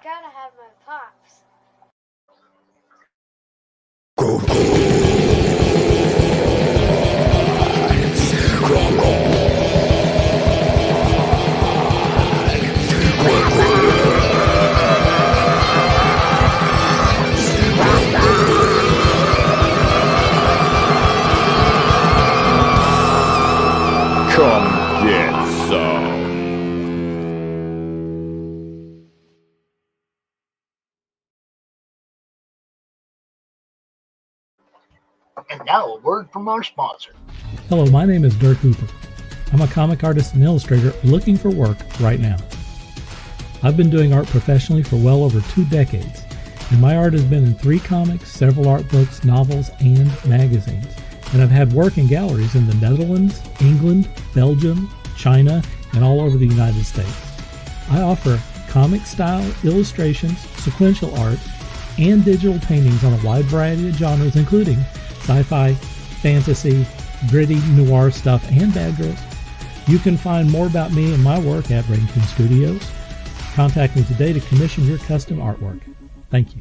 gotta have my pops. Come get some. And now a word from our sponsor. Hello, my name is Dirk Hooper. I'm a comic artist and illustrator looking for work right now. I've been doing art professionally for well over 2 decades, and my art has been in 3 comics, several art books, novels, and magazines. And I've had work in galleries in the Netherlands, England, Belgium, China, and all over the United States. I offer comic-style illustrations, sequential art, and digital paintings on a wide variety of genres, including sci-fi, fantasy, gritty, noir stuff, and bad girls. You can find more about me and my work at Rainkin Studios. Contact me today to commission your custom artwork. Thank you.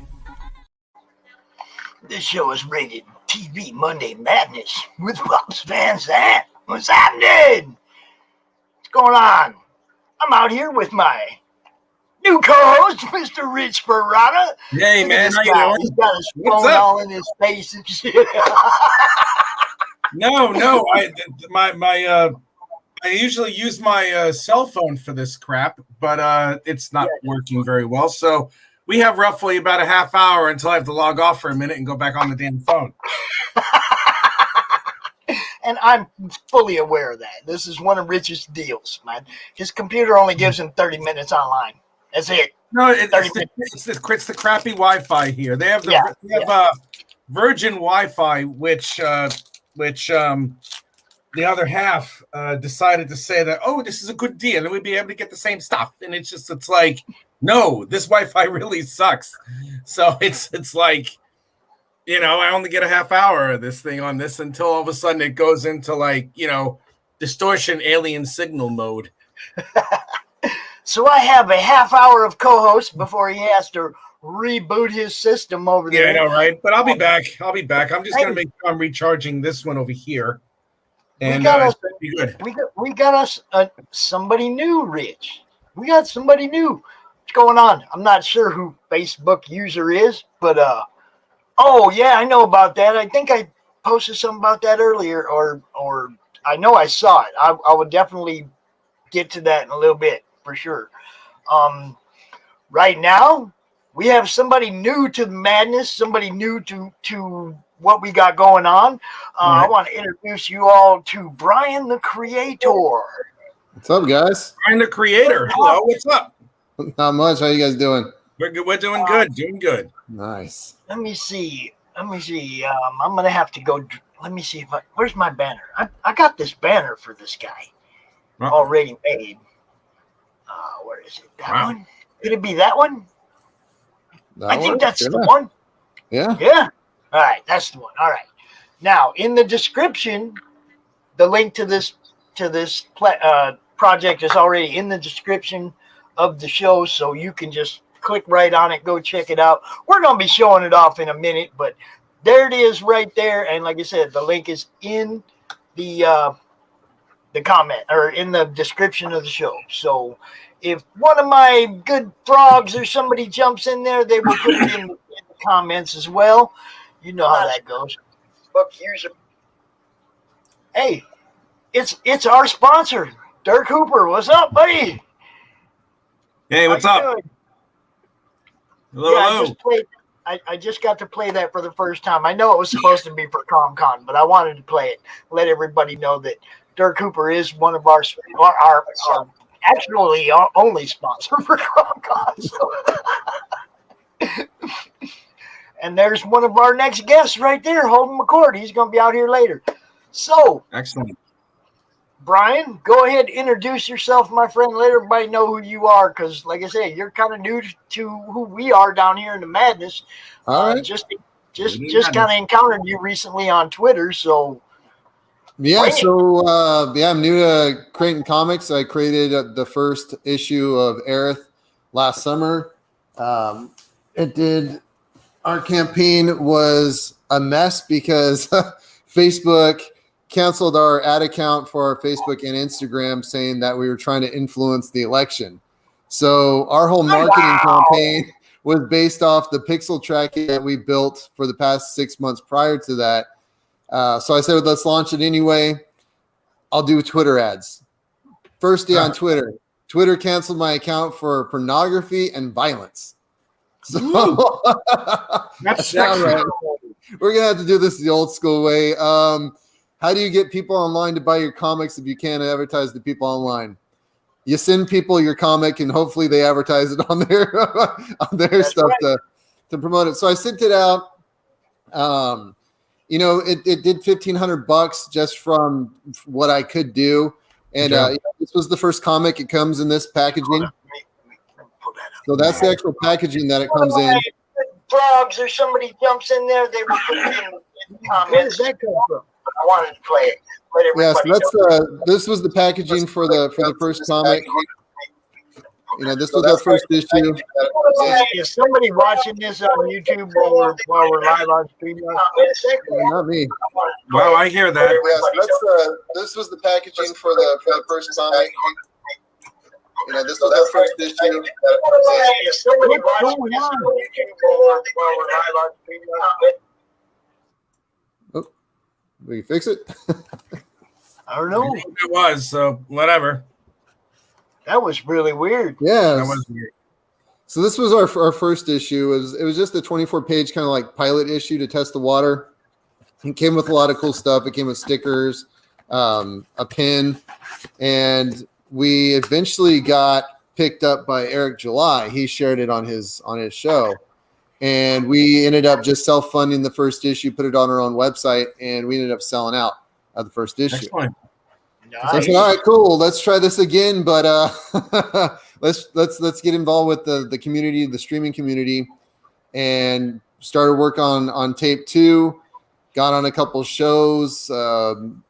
This show is rated TV Monday Madness with Pops Van Zant. What's happening? What's going on? I'm out here with my new co-host, Mr. Rich Ferrata. Hey, man. How you doing? He's got his phone all in his face and shit. No. I usually use my cell phone for this crap, but it's not working very well. So we have roughly about a half hour until I have to log off for a minute and go back on the damn phone. And I'm fully aware of that. This is one of Rich's deals, man. His computer only gives him 30 minutes online. That's it. No, it's the crappy Wi-Fi here. They have Virgin Wi-Fi, which the other half decided to say that, oh, this is a good deal, and we'd be able to get the same stuff. And it's like, no, this Wi-Fi really sucks. So it's like, you know, I only get a half hour of this thing on this until all of a sudden it goes into like, you know, distortion alien signal mode. So I have a half hour of co-host before he has to reboot his system over there. Yeah, I know, right? But I'll be back. I'm just going to make sure I'm recharging this one over here. And be good. We got us somebody new, Rich. We got somebody new. What's going on? I'm not sure who Facebook user is, but oh yeah, I know about that. I think I posted something about that earlier, or I know I saw it. I would definitely get to that in a little bit for sure. Right now, we have somebody new to the madness, somebody new to what we got going on. I want to introduce you all to Bryan the Creator. What's up, guys? Bryan the Creator. Hello, what's up? Not much. How you guys doing? We're good. We're doing good. Doing good. Nice. Let me see. I'm gonna have to go. Let me see if where's my banner? I got this banner for this guy already made. Where is it? That one? Could it be that one? I think that's the one. Yeah. Yeah. All right, that's the one. All right. Now, in the description, the link to this project is already in the description of the show, so you can just click right on it, go check it out. We're going to be showing it off in a minute, but there it is right there. And like I said, the link is in the comment or in the description of the show. So if one of my good frogs or somebody jumps in there, they will put it in the comments as well. You know how that goes. Book user. Hey, it's our sponsor, Dirk Hooper. What's up, buddy? Hey, what's up? Hello, hello. I just got to play that for the first time. I know it was supposed to be for CRoM Con, but I wanted to play it. Let everybody know that Dirk Hooper is one of our actually our only sponsor for CRoM Con. So. And there's one of our next guests right there, Holden McCourt. He's going to be out here later. So, excellent. Bryan, go ahead, introduce yourself, my friend. Let everybody know who you are, because, like I said, you're kind of new to who we are down here in the madness. All right. Just kind of encountered you recently on Twitter, so. Yeah, I'm new to creating comics. I created the first issue of Aerith last summer. Our campaign was a mess because Facebook canceled our ad account for our Facebook and Instagram, saying that we were trying to influence the election. So our whole marketing campaign was based off the pixel tracking that we built for the past 6 months prior to that. So I said, let's launch it anyway. I'll do Twitter ads. First day on Twitter. Twitter canceled my account for pornography and violence. So That's right. We're gonna have to do this the old school way. How do you get people online to buy your comics if you can't advertise to people online? You send people your comic, and hopefully they advertise it on their stuff to promote it. So I sent it out. It did $1,500 just from what I could do, and this was the first comic. It comes in this packaging. So that's the actual packaging that it comes in. Frogs or somebody jumps in there, they will put it in the comments. Where does that come from? I wanted to play it. Yeah, so this was the packaging for the first comic. This was our first issue. Is somebody watching this on YouTube while we're live on stream? Not me. Wow, I hear that. Yeah, so this was the packaging for the first comic. This was our first issue. Is somebody watching this on YouTube while we're live on stream? Oh, we can fix it. I don't know. It was, so whatever. That was really weird. Yeah. That was weird. So this was our first issue. It was just a 24-page kind of like pilot issue to test the water. It came with a lot of cool stuff. It came with stickers, a pin, and we eventually got picked up by Eric July. He shared it on his show, and we ended up just self-funding the first issue, put it on our own website, and we ended up selling out of the first issue. Excellent. Nice. So I said, all right, cool. Let's try this again, but let's get involved with the community, the streaming community, and started work on tape 2. Got on a couple shows.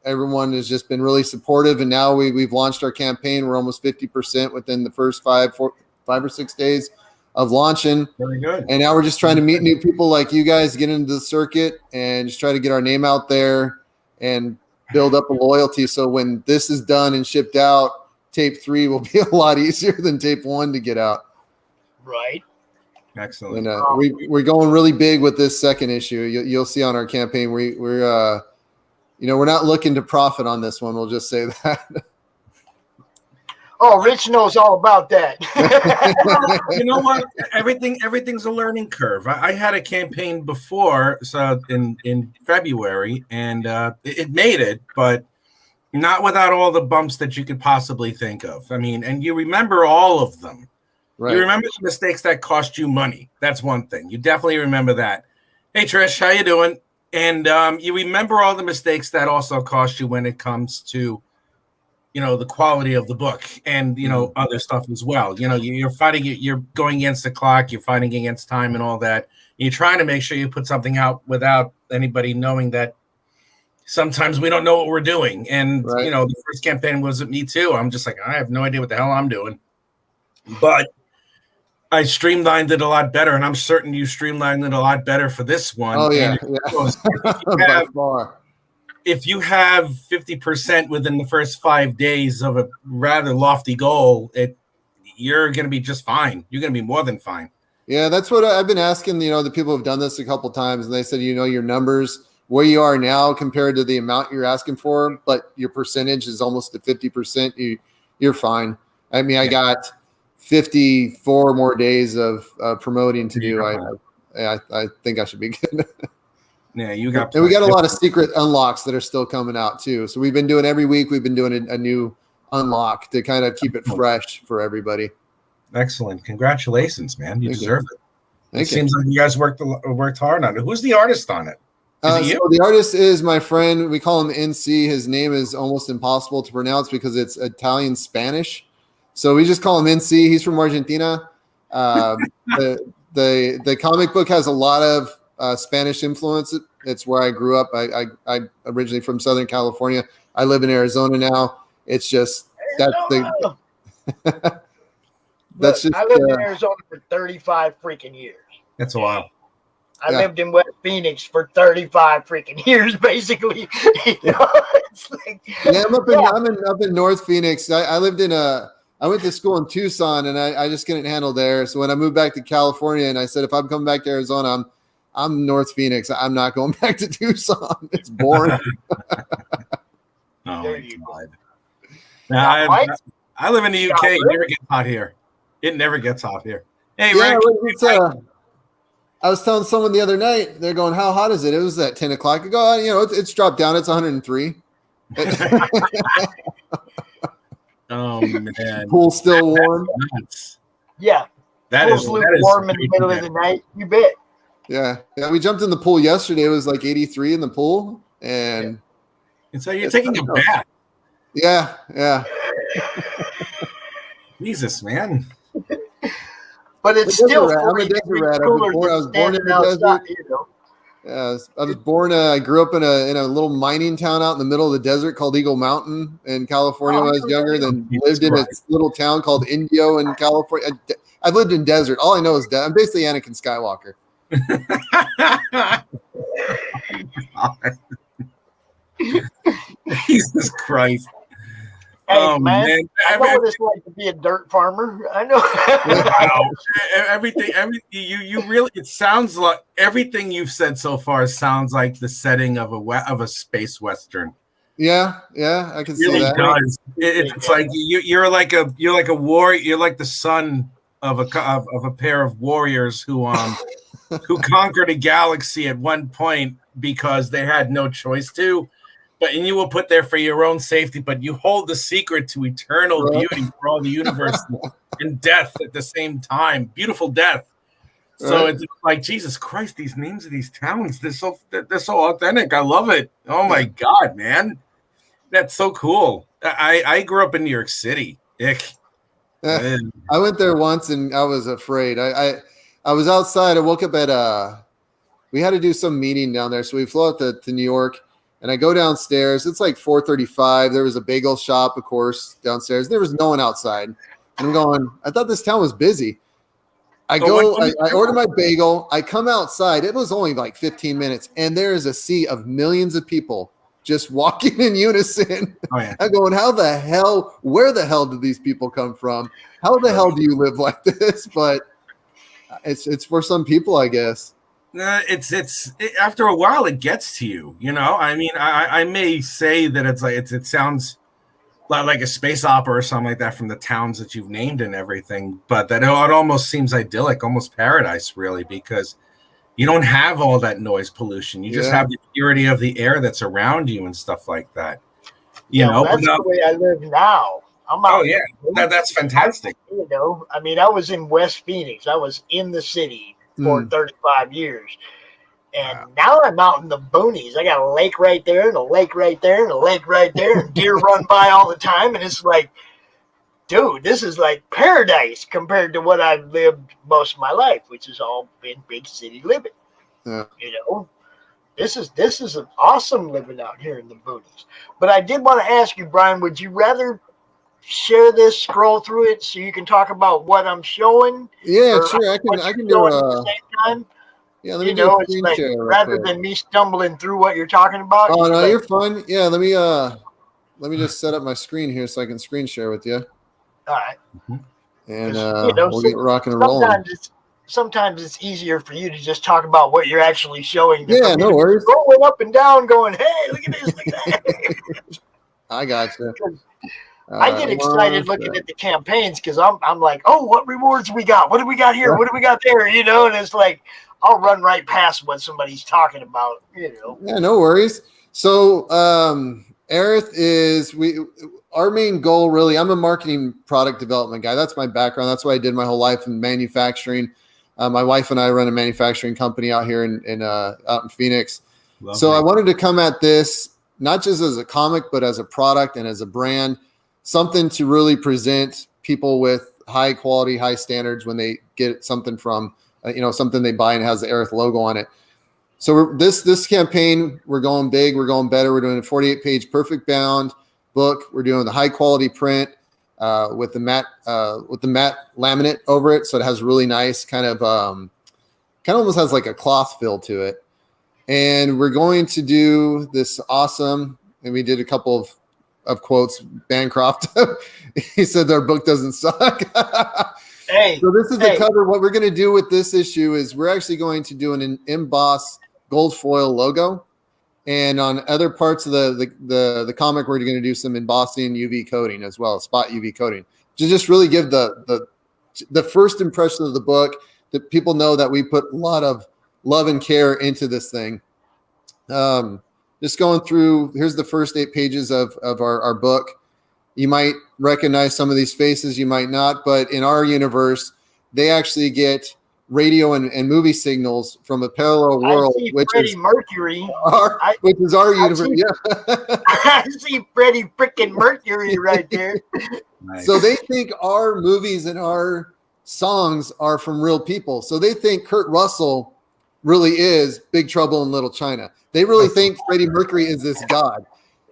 Everyone has just been really supportive, and now we've launched our campaign. We're almost 50% within the first 5 or 6 days of launching. Very good. And now we're just trying to meet new people like you guys, get into the circuit, and just try to get our name out there and build up a loyalty. So when this is done and shipped out, tape 3 will be a lot easier than tape 1 to get out. Right. Excellent. And we're going really big with this second issue. You'll see on our campaign. We're not looking to profit on this one. We'll just say that. Oh, Rich knows all about that. You know what? Everything's a learning curve. I had a campaign before, so in February, and it made it, but not without all the bumps that you could possibly think of. I mean, and you remember all of them. Right. You remember the mistakes that cost you money. That's one thing. You definitely remember that. Hey, Trish, how you doing? And you remember all the mistakes that also cost you when it comes to, the quality of the book and, other stuff as well. You're fighting, you're going against the clock, you're fighting against time and all that. You're trying to make sure you put something out without anybody knowing that sometimes we don't know what we're doing. And, right. The first campaign was me too. I'm just like, I have no idea what the hell I'm doing. But I streamlined it a lot better, and I'm certain you streamlined it a lot better for this one. Oh, yeah. If you have 50% within the first 5 days of a rather lofty goal, you're going to be just fine. You're going to be more than fine. Yeah, that's what I've been asking, the people who've done this a couple of times, and they said, your numbers, where you are now compared to the amount you're asking for, but your percentage is almost at 50%, you're fine. I mean, I got 54 more days of promoting to do. I think I should be good. Yeah, you got. And we got a lot of secret unlocks that are still coming out too. So we've been doing every week. We've been doing a new unlock to kind of keep it fresh for everybody. Excellent! Congratulations, man. You deserve it. It seems like you guys worked hard on it. Who's the artist on it? So the artist is my friend. We call him NC. His name is almost impossible to pronounce because it's Italian Spanish. So we just call him NC. He's from Argentina. The comic book has a lot of Spanish influence. It's where I grew up. I originally from Southern California. I live in Arizona now. It's just that's the. That's just. I lived in Arizona for 35 freaking years. That's a while. I lived in West Phoenix for 35 freaking years, basically. It's like, I'm up in North Phoenix. I lived in I went to school in Tucson, and I just couldn't handle there. So when I moved back to California, and I said, if I'm coming back to Arizona, I'm North Phoenix. I'm not going back to Tucson. It's boring. Oh my God. Now, I live in the UK. It never gets hot here. It never gets hot here. Hey, yeah, Rick. I was telling someone the other night, they're going, how hot is it? It was at 10 o'clock. I go, it's dropped down. It's 103. Oh, man. Pool's still warm. Yeah. That is warm in the middle of the night. You bet. Yeah. We jumped in the pool yesterday. It was like 83 in the pool. And so you're taking a bath. Yeah. But Jesus, man. It's still I'm a desert rat. I was born in the desert. Yeah, I was born. I grew up in a little mining town out in the middle of the desert called Eagle Mountain in California when I was younger. Then lived in a little town called Indio in California. I've lived in desert. All I know is I'm basically Anakin Skywalker. Jesus Christ. Hey, man. I know what it's like to be a dirt farmer. I know. Everything you really, it sounds like everything you've said so far sounds like the setting of a space western. Yeah, I can see really that. Does. It's like you're like a warrior. You're like the son of a pair of warriors who conquered a galaxy at one point because they had no choice to. And you were put there for your own safety, but you hold the secret to eternal beauty for all the universe and death at the same time. Beautiful death. So it's like, Jesus Christ, these names of these towns, they're so authentic. I love it. Oh my God, man. That's so cool. I grew up in New York City. Ick. I went there once and I was afraid. I was outside. I woke up at we had to do some meeting down there. So we flew out to New York. And I go downstairs. It's like 4:35. There was a bagel shop, of course, downstairs. There was no one outside. And I'm going, I thought this town was busy. I order my bagel. I come outside. It was only like 15 minutes. And there is a sea of millions of people just walking in unison. Oh, yeah. I'm going, where the hell did these people come from? How the hell do you live like this? But it's for some people, I guess. It's after a while it gets to you, I mean, I may say that it sounds like a space opera or something like that from the towns that you've named and everything, but that it almost seems idyllic, almost paradise, really, because you don't have all that noise pollution. You just have the purity of the air that's around you and stuff like that. That's the way I live now. I'm out. Oh yeah, that's fantastic. I mean, I was in West Phoenix. I was in the city for 35 years. And now I'm out in the boonies. I got a lake right there and a lake right there and a lake right there, and deer run by all the time. And it's like, dude, this is like paradise compared to what I've lived most of my life, which has all been big city living. Yeah. This is an awesome living out here in the boonies. But I did want to ask you, Bryan, would you rather share this, scroll through it so you can talk about what I'm showing? Yeah, sure. I can do it at the same time. Yeah, let me do a screen share rather than me stumbling through what you're talking about. Oh no, you're fine. Yeah, let me just set up my screen here so I can screen share with you. All right. And we'll get rocking and rolling. Sometimes it's easier for you to just talk about what you're actually showing. Yeah, no worries. Going up and down, going, hey, look at this, look at that. I got you. I get excited looking at the campaigns because I'm like, oh, what rewards we got? What do we got here? What do we got there? And it's like I'll run right past what somebody's talking about. Yeah, no worries. So Aerith is our main goal really. I'm a marketing product development guy. That's my background. That's what I did my whole life in manufacturing. My wife and I run a manufacturing company out here out in Phoenix. So I wanted to come at this not just as a comic, but as a product and as a brand. Something to really present people with high quality, high standards when they get something from, something they buy and has the Aerith logo on it. So this campaign, we're going big, we're going better. We're doing a 48-page perfect bound book. We're doing the high quality print. with the matte laminate over it, so it has really nice kind of almost has like a cloth feel to it. And we're going to do this awesome, and we did a couple of quotes. Bancroft, he said our book doesn't suck. Hey, so this is the cover. What we're going to do with this issue is we're actually going to do an emboss gold foil logo, and on other parts of the comic, we're going to do some embossing UV coating as well, spot UV coating, to just really give the first impression of the book, that people know that we put a lot of love and care into this thing. Just going through, here's the first 8 pages of our book. You might recognize some of these faces, you might not, but in our universe, they actually get radio and movie signals from a parallel world, which is Mercury. Which is our universe. I see Freddie freaking Mercury right there. Nice. So they think our movies and our songs are from real people. So they think Kurt Russell really is Big Trouble in Little China. They really think Freddie Mercury is this god.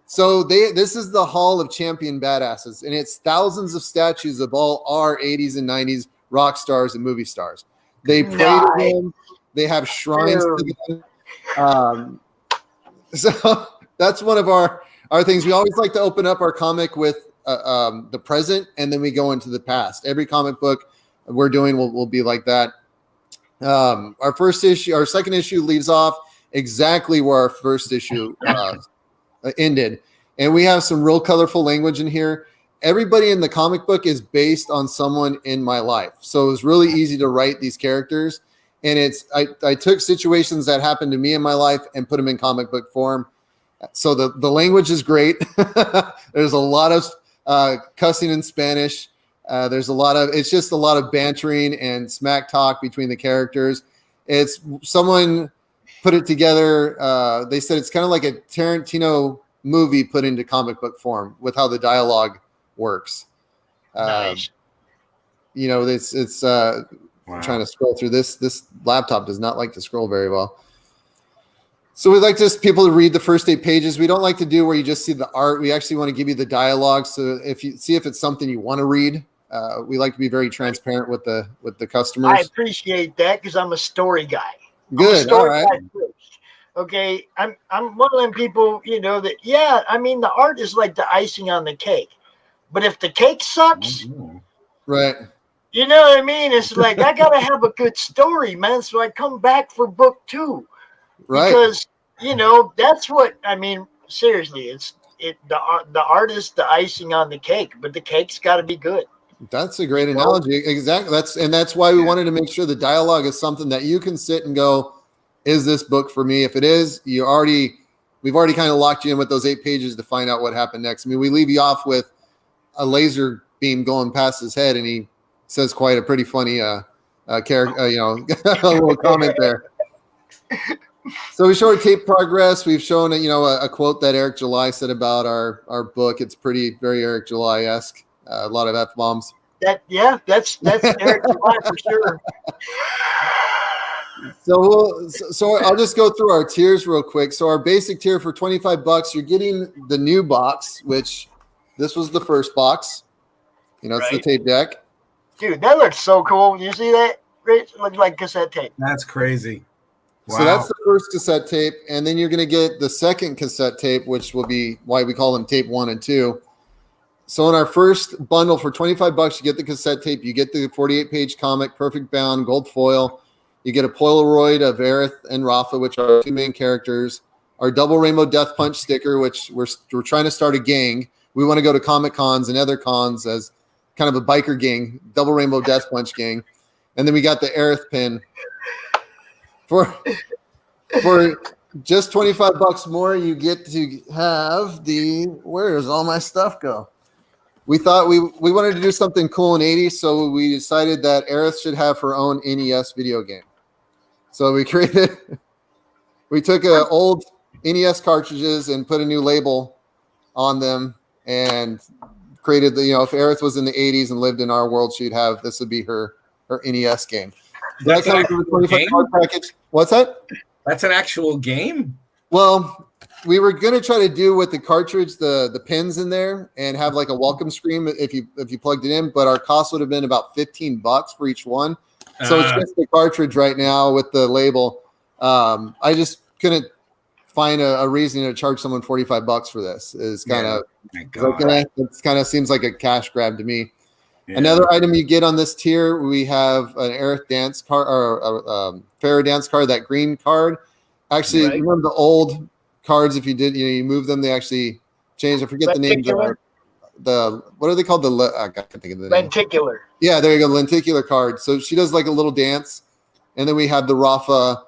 So this is the Hall of Champion Badasses, and it's thousands of statues of all our 80s and 90s rock stars and movie stars. They pray to them. They have shrines to them. So that's one of our things. We always like to open up our comic with the present, and then we go into the past. Every comic book we're doing will be like that. Our second issue leaves off exactly where our first issue ended, and we have some real colorful language in here. Everybody in the comic book is based on someone in my life, so it was really easy to write these characters. And I took situations that happened to me in my life and put them in comic book form. So the language is great. There's a lot of cussing in Spanish. It's just a lot of bantering and smack talk between the characters. It's someone put it together. They said it's kind of like a Tarantino movie put into comic book form with how the dialogue works. Nice. It's I'm trying to scroll through this. This laptop does not like to scroll very well. So we'd like people to read the first 8 pages. We don't like to do where you just see the art. We actually want to give you the dialogue. So if it's something you want to read, we like to be very transparent with the customers. I appreciate that because I'm a story guy. Good. All right. Okay. I'm one of them people, the art is like the icing on the cake. But if the cake sucks, right. You know what I mean? It's like, I got to have a good story, man. So I come back for book 2. Right. Because, that's what, seriously, the art is the icing on the cake, but the cake's got to be good. That's a great analogy. Exactly. That's why we wanted to make sure the dialogue is something that you can sit and go, is this book for me? If it is, we've already kind of locked you in with those 8 pages to find out what happened next. We leave you off with a laser beam going past his head, and he says quite a pretty funny character, a little comment there. So we show our tape progress. We've shown a quote that Eric July said about our book. It's very Eric July-esque. A lot of F-bombs. That's Eric July for sure. So I'll just go through our tiers real quick. So our basic tier for $25, you're getting the new box, which this was the first box. It's the tape deck. Dude, that looks so cool. You see that? It looks like cassette tape. That's crazy. Wow. So that's the first cassette tape, and then you're going to get the second cassette tape, which will be why we call them tape 1 and 2. So in our first bundle for $25, you get the cassette tape, you get the 48-page comic, perfect bound, gold foil. You get a Polaroid of Aerith and Rafa, which are our 2 main characters. Our double rainbow death punch sticker, which we're trying to start a gang. We want to go to Comic Cons and other cons as kind of a biker gang, double rainbow death punch gang. And then we got the Aerith pin. For just $25 more, you get to have where does all my stuff go? We thought we wanted to do something cool in 80s, so we decided that Aerith should have her own NES video game. So we took old NES cartridges and put a new label on them and created if Aerith was in the 80s and lived in our world, this would be her NES game. That's how we do the $25 package. What's that? That's an actual game? Well, we were going to try to do with the cartridge, the pins in there, and have like a welcome screen if you plugged it in, but our cost would have been about $15 for each one. So it's just the cartridge right now with the label. I just couldn't find a reason to charge someone $45 for this. Is kind of it kind of seems like a cash grab to me. Yeah. Another item you get on this tier, we have an Aerith dance card or Pharaoh dance card, that green card. Actually, remember the old cards? If you did, you move them, they actually changed. I forget the name. The what are they called? I can't think of the name. Lenticular. Yeah, there you go, lenticular card. So she does like a little dance, and then we have the Rafa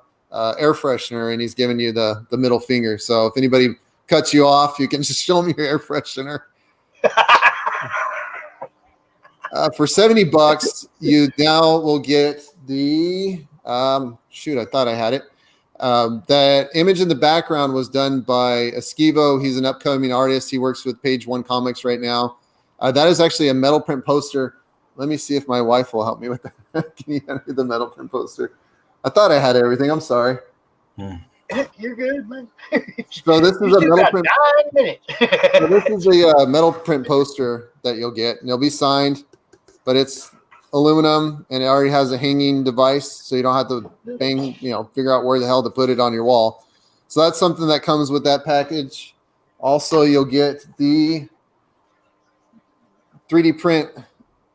air freshener, and he's giving you the middle finger. So if anybody cuts you off, you can just show them your air freshener. For $70, you now will get the shoot. I thought I had it. That image in the background was done by Esquivo. He's an upcoming artist. He works with Page One Comics right now. That is actually a metal print poster. Let me see if my wife will help me with that. Can you enter the metal print poster? I thought I had everything. I'm sorry. You're good, man. So this is a metal print. 9 minutes. So this is a metal print poster that you'll get, and it'll be signed, but it's aluminum, and it already has a hanging device, so you don't have to figure out where the hell to put it on your wall. So that's something that comes with that package. Also, you'll get the 3D print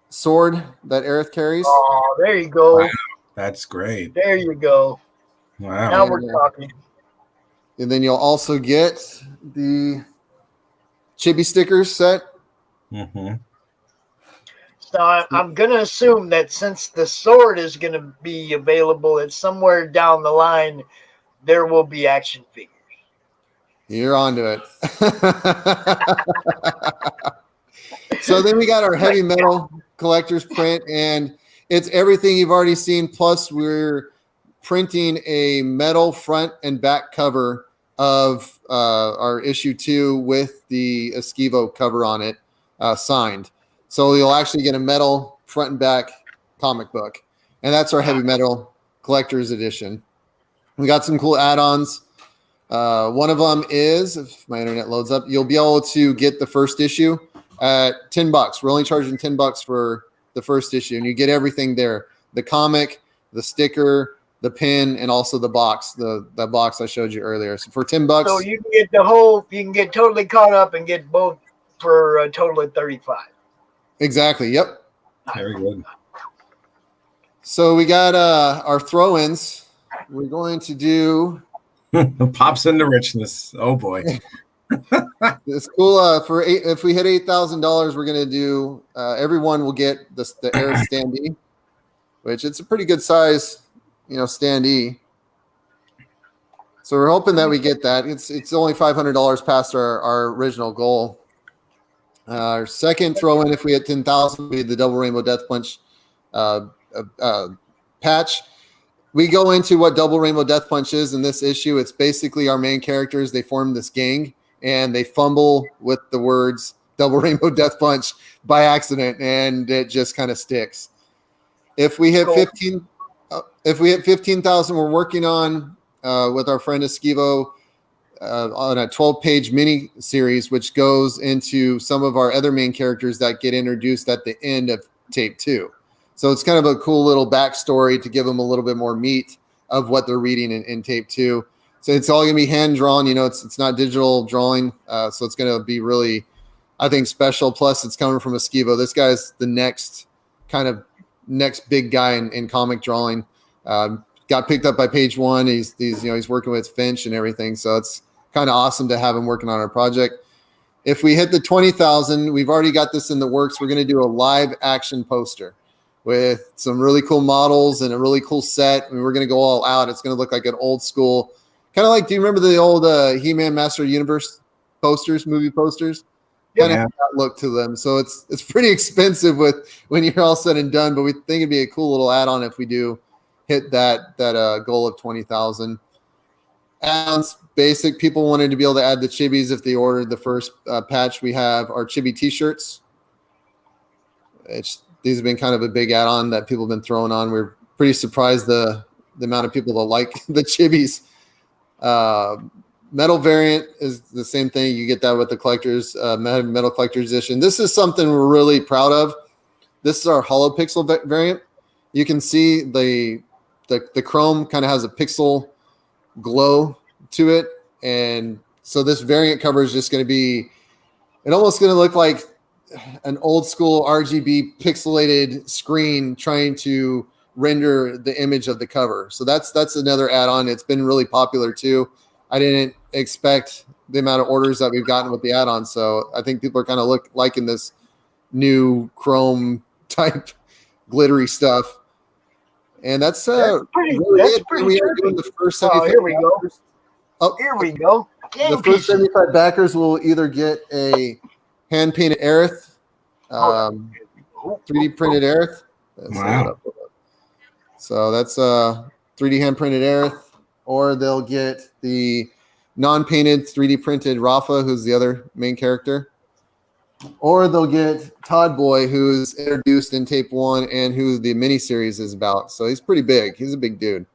sword that Aerith carries. Oh, there you go. Wow, that's great. There you go. Wow. Now we're talking. And then you'll also get the chibi stickers set. Mm-hmm. So I'm going to assume that since the sword is going to be available, it's somewhere down the line, there will be action figures. You're onto it. So then we got our heavy metal collector's print, and it's everything you've already seen. Plus, we're printing a metal front and back cover of our issue 2 with the Esquivo cover on it, signed. So you'll actually get a metal front and back comic book, and that's our heavy metal collector's edition. We got some cool add-ons. One of them is, if my internet loads up, you'll be able to get the first issue at $10. We're only charging $10 for the first issue, and you get everything there: the comic, the sticker, the pin, and also the box, the box I showed you earlier. So for $10, so you can get the whole, you can get totally caught up and get both for a total of $35. Exactly. Yep. Very good. So we got our throw-ins. We're going to do pops into richness. Oh boy. It's cool. If we hit $8,000, we're gonna do. Everyone will get the Air standee, which it's a pretty good size, standee. So we're hoping that we get that. It's only $500 past our original goal. Our second throw in, if we hit 10,000, we had the Double Rainbow Death Punch patch. We go into what Double Rainbow Death Punch is in this issue. It's basically our main characters. They form this gang, and they fumble with the words Double Rainbow Death Punch by accident, and it just kind of sticks. If we hit 15,000, we're working on with our friend Esquivo on a 12-page mini series, which goes into some of our other main characters that get introduced at the end of tape 2. So it's kind of a cool little backstory to give them a little bit more meat of what they're reading in tape 2. So it's all going to be hand drawn. It's not digital drawing. So it's going to be really, I think, special. Plus, it's coming from Esquivo. This guy's the next big guy in comic drawing. Got picked up by Page One. He's working with Finch and everything. So it's kind of awesome to have him working on our project. If we hit the 20,000, we've already got this in the works. We're going to do a live action poster with some really cool models and a really cool set. And we're going to go all out. It's going to look like an old school, kind of like, do you remember the old He-Man Master Universe posters, movie posters? Kind of have that look to them. So it's pretty expensive when you're all said and done, but we think it'd be a cool little add-on if we do hit that goal of 20,000. Add-ons, basic. People wanted to be able to add the chibis if they ordered the first patch. We have our chibi t-shirts. These have been kind of a big add-on that people have been throwing on. We're pretty surprised the amount of people that like the chibis. metal variant is the same thing. You get that with the collector's metal collector's edition. This is something we're really proud of. This is our hollow pixel variant. You can see the chrome kind of has a pixel glow to it, and so this variant cover is just going to be, it almost going to look like an old school RGB pixelated screen trying to render the image of the cover. So that's another add-on. It's been really popular too. I didn't expect the amount of orders that we've gotten with the add-on, so I think people are kind of liking this new chrome type glittery stuff. And that's pretty. really That's it. pretty. We are doing the first 75 here we go. backers. Oh, Here we go. Game the first pieces. 75 backers will either get a hand painted Aerith, 3D printed Aerith. Wow. So that's 3D hand printed Aerith, or they'll get the non-painted 3D printed Rafa, who's the other main character, or they'll get Todd Boy, who's introduced in tape 1 and who the miniseries is about. So he's pretty big. He's a big dude.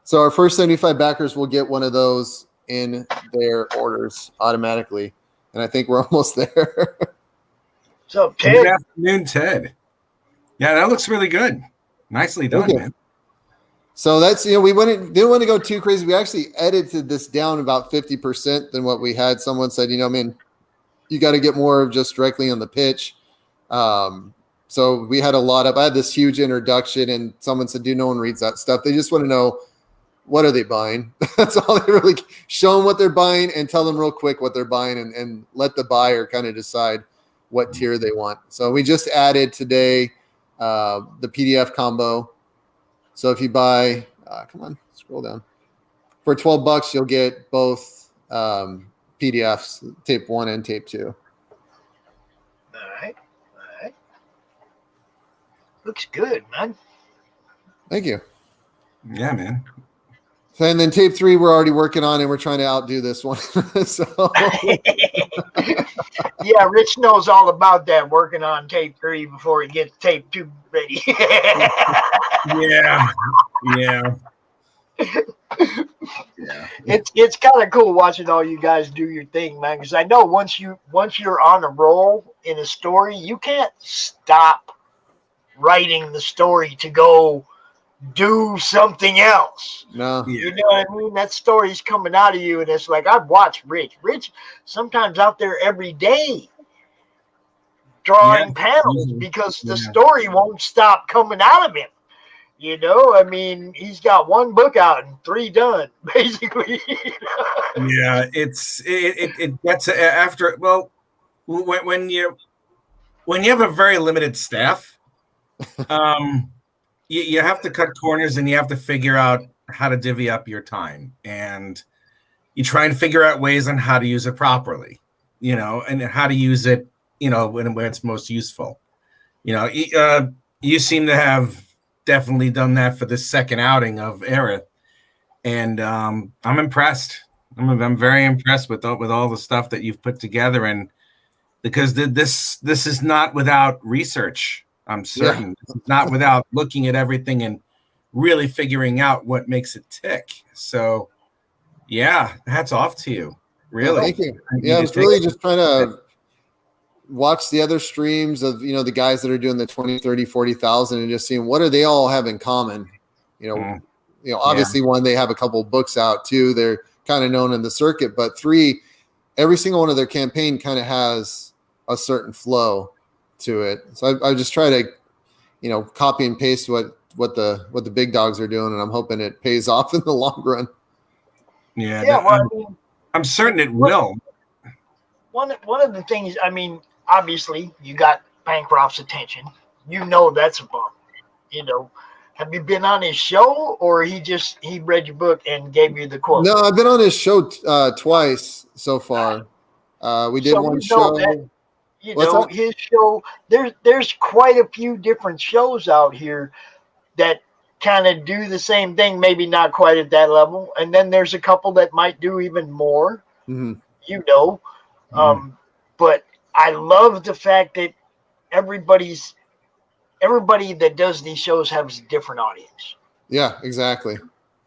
So our first 75 backers will get one of those in their orders automatically, and I think we're almost there. What's up, Good Ted? afternoon, Ted. Yeah, that looks really good. Nicely done, man. So that's, we didn't want to go too crazy. We actually edited this down about 50% than what we had. Someone said, man, you got to get more of just directly on the pitch. So we had a lot of, I had this huge introduction, and someone said, dude, no one reads that stuff. They just want to know, what are they buying? That's all they really, show them what they're buying and tell them real quick what they're buying, and let the buyer kind of decide what tier they want. So we just added today the PDF combo. So if you buy, come on, scroll down. For $12, you'll get both PDFs, tape 1 and tape 2. All right. Looks good, man. Thank you. Yeah, man. And then tape 3 we're already working on, and we're trying to outdo this one. So Yeah, Rich knows all about that, working on tape 3 before he gets tape 2 ready. Yeah. It's kind of cool watching all you guys do your thing, man, because I know once you're on a roll in a story, you can't stop writing the story to go do something else. no. You know what I mean? That story's coming out of you, and it's like, I've watched Rich sometimes out there every day drawing panels because the story won't stop coming out of him. I mean, he's got 1 book out and 3 done, basically. Yeah, it gets after, well, when you have a very limited staff, you have to cut corners, and you have to figure out how to divvy up your time, and you try and figure out ways on how to use it properly, and how to use it, when it's most useful. You seem to have definitely done that for the second outing of Aerith, and I'm impressed. I'm very impressed with all the stuff that you've put together, and because this is not without research. I'm certain it's not without looking at everything and really figuring out what makes it tick. So, yeah, hats off to you. Really. Thank you. Yeah, I was really just trying to watch the other streams of, the guys that are doing the 20, 30, 40,000 and just seeing what do they all have in common. Obviously one, they have a couple books out too. They're kind of known in the circuit, but 3, every single one of their campaign kind of has a certain flow to it. So I just try to, copy and paste what the big dogs are doing, and I'm hoping it pays off in the long run. Yeah. Well, I mean, I'm certain it will. One of the things, I mean, obviously you got Bancroft's attention. That's a bump. Have you been on his show, or he read your book and gave you the quote? No, I've been on his show twice so far. We did one show. His show, there's quite a few different shows out here that kind of do the same thing, maybe not quite at that level. And then there's a couple that might do even more, but I love the fact that everybody that does these shows has a different audience. Yeah, exactly.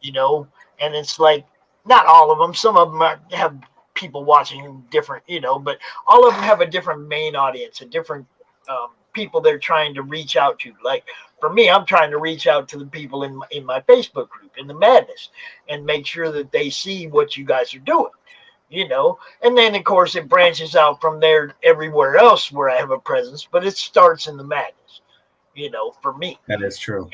And it's like, not all of them. Some of them have people watching different, but all of them have a different main audience, a different people they're trying to reach out to. Like for me, I'm trying to reach out to the people in my Facebook group, in the Madness, and make sure that they see what you guys are doing, and then of course it branches out from there everywhere else where I have a presence, but it starts in the Madness, for me. That is true.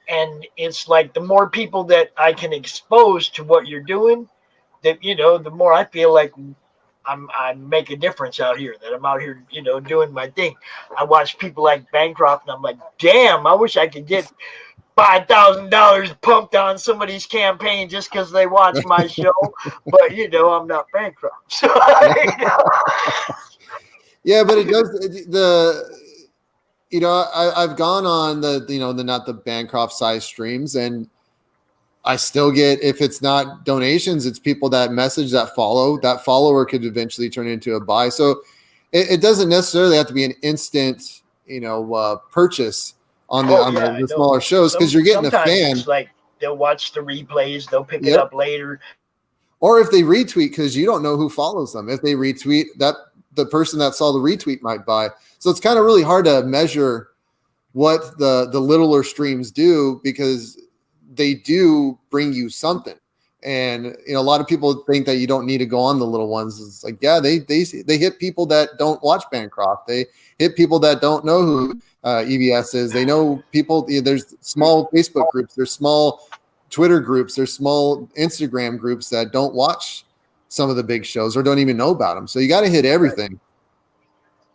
And it's like the more people that I can expose to what you're doing, that the more I feel like I make a difference out here, that I'm out here, doing my thing. I watch people like Bancroft and I'm like, damn, I wish I could get $5,000 pumped on somebody's campaign just because they watch my show. But I'm not Bancroft. So, Yeah, but it does I've gone on the not the Bancroft size streams, and I still get, if it's not donations, it's people that message, that follow. That follower could eventually turn into a buy. So it doesn't necessarily have to be an instant, purchase on the smaller shows, because you're getting a fan. It's like they'll watch the replays, they'll pick it up later. Or if they retweet, because you don't know who follows them. If they retweet, that the person that saw the retweet might buy. So it's kind of really hard to measure what the littler streams do, because they do bring you something. And a lot of people think that you don't need to go on the little ones. It's like, yeah, they hit people that don't watch Bancroft. They hit people that don't know who EBS is. They know people. There's small Facebook groups. There's small Twitter groups. There's small Instagram groups that don't watch some of the big shows or don't even know about them. So you got to hit everything.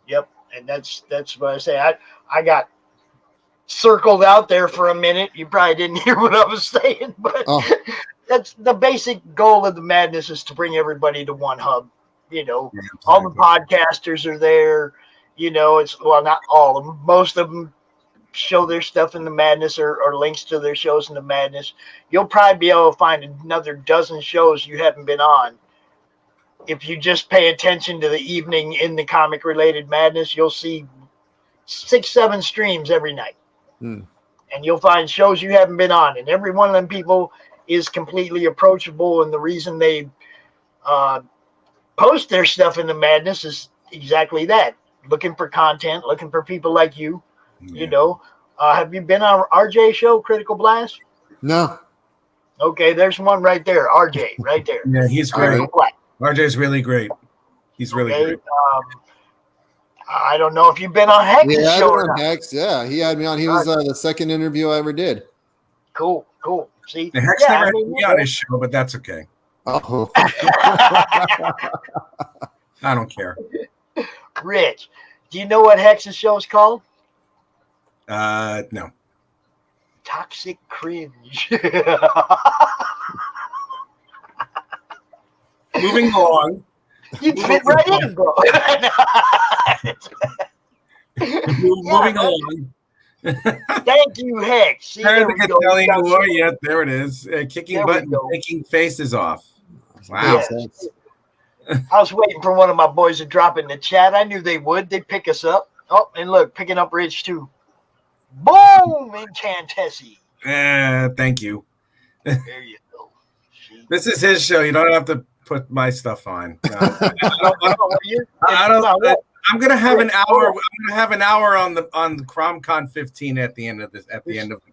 Yep. And that's what I say. I got circled out there for a minute. You probably didn't hear what I was saying, but that's the basic goal of the Madness, is to bring everybody to one hub. All the podcasters are there. It's, well, not all of them. Most of them show their stuff in the Madness, or links to their shows in the Madness. You'll probably be able to find another dozen shows you haven't been on. If you just pay attention to the evening in the comic related Madness, you'll see 6-7 streams every night. And you'll find shows you haven't been on, and every one of them people is completely approachable. And the reason they post their stuff in the Madness is exactly that: looking for content, looking for people like you. Have you been on RJ show, Critical Blast? No. Okay, there's one right there, RJ, right there. Yeah, he's great. RJ's really great. He's really great. I don't know if you've been on Hex's show or not. Hex, yeah, he had me on. He was the second interview I ever did. Cool. See, Hex never had me on his show, but that's okay. Oh. I don't care. Rich, do you know what Hex's show is called? No. Toxic Cringe. Moving along. You fit right in, bro. Moving along. Thank you, Hex. See, Turn the Italian war. Yep, there it is. Kicking buttons, taking faces off. Wow. Yes. I was waiting for one of my boys to drop in the chat. I knew they would. They'd pick us up. Oh, and look, picking up Rich too. Boom! Incantessi. Thank you. There you go. This is his show. You don't have to put my stuff on. No, I'm gonna have an hour. I'm gonna have an hour on the CRoM Con 15 at the end of the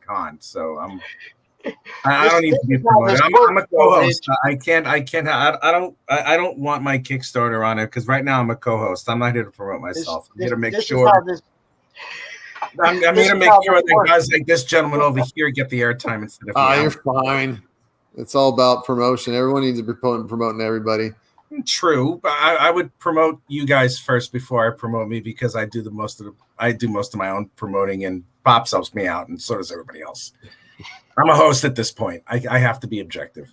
con. So I don't need to be promoted. I'm a co-host. I don't want my Kickstarter on it, because right now I'm a co-host. I'm not here to promote myself. I'm here to make sure. I'm here to make sure that guys like this gentleman over here get the airtime instead of me. You're fine. It's all about promotion. Everyone needs to be promoting everybody. True, but I would promote you guys first before I promote me, because I do most of my own promoting, and Pops helps me out, and so does everybody else. I'm a host at this point. I have to be objective.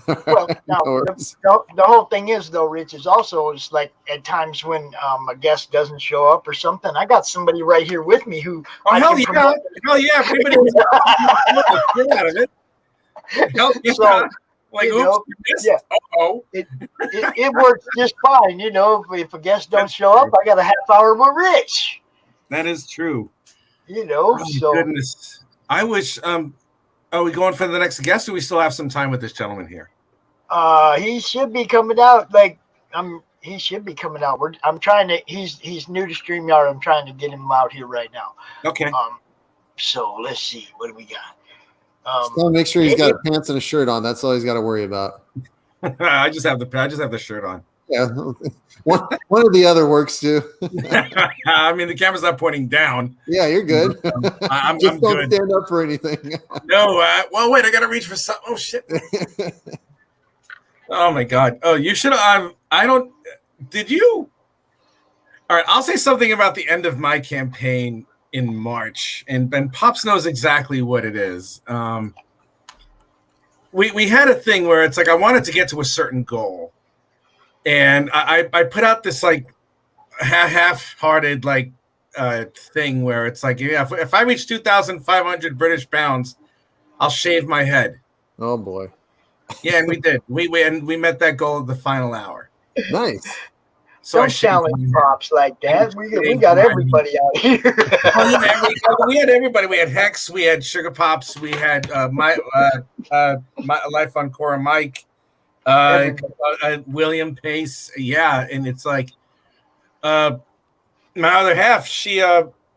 Well, now, the whole thing is, though, Rich, is also, it's like at times when a guest doesn't show up or something, I got somebody right here with me who. Hell yeah! Everybody out of it. Hell yeah. So, like, it works just fine. If a guest don't show up, I got a half hour with Rich. That is true. So goodness. I wish Are we going for the next guest, or we still have some time with this gentleman here? He should be coming out. He should be coming out. I'm trying to. He's new to StreamYard. I'm trying to get him out here right now. Okay. So let's see. What do we got? So make sure he's got pants and a shirt on. That's all he's got to worry about. I just have the shirt on. Yeah, one of the other works too. I mean, the camera's not pointing down. Yeah, you're good. I'm Just don't good. stand up for anything. No. Well, wait. I gotta reach for something. Oh shit. Oh my god. Oh, you should have. I don't. Did you? All right. I'll say something about the end of my campaign in March, and Pops knows exactly what it is. We had a thing where it's like I wanted to get to a certain goal, and I put out this like half-hearted like thing where it's like, yeah, if I reach 2,500 British pounds, I'll shave my head. Oh boy. Yeah, and we did. We met that goal at the final hour. Nice. So don't challenge props like that. We got everybody out here. We had everybody. We had Hex. We had Sugar Pops. We had my Life on Cora Mike, William Pace. Yeah, and it's like my other half. She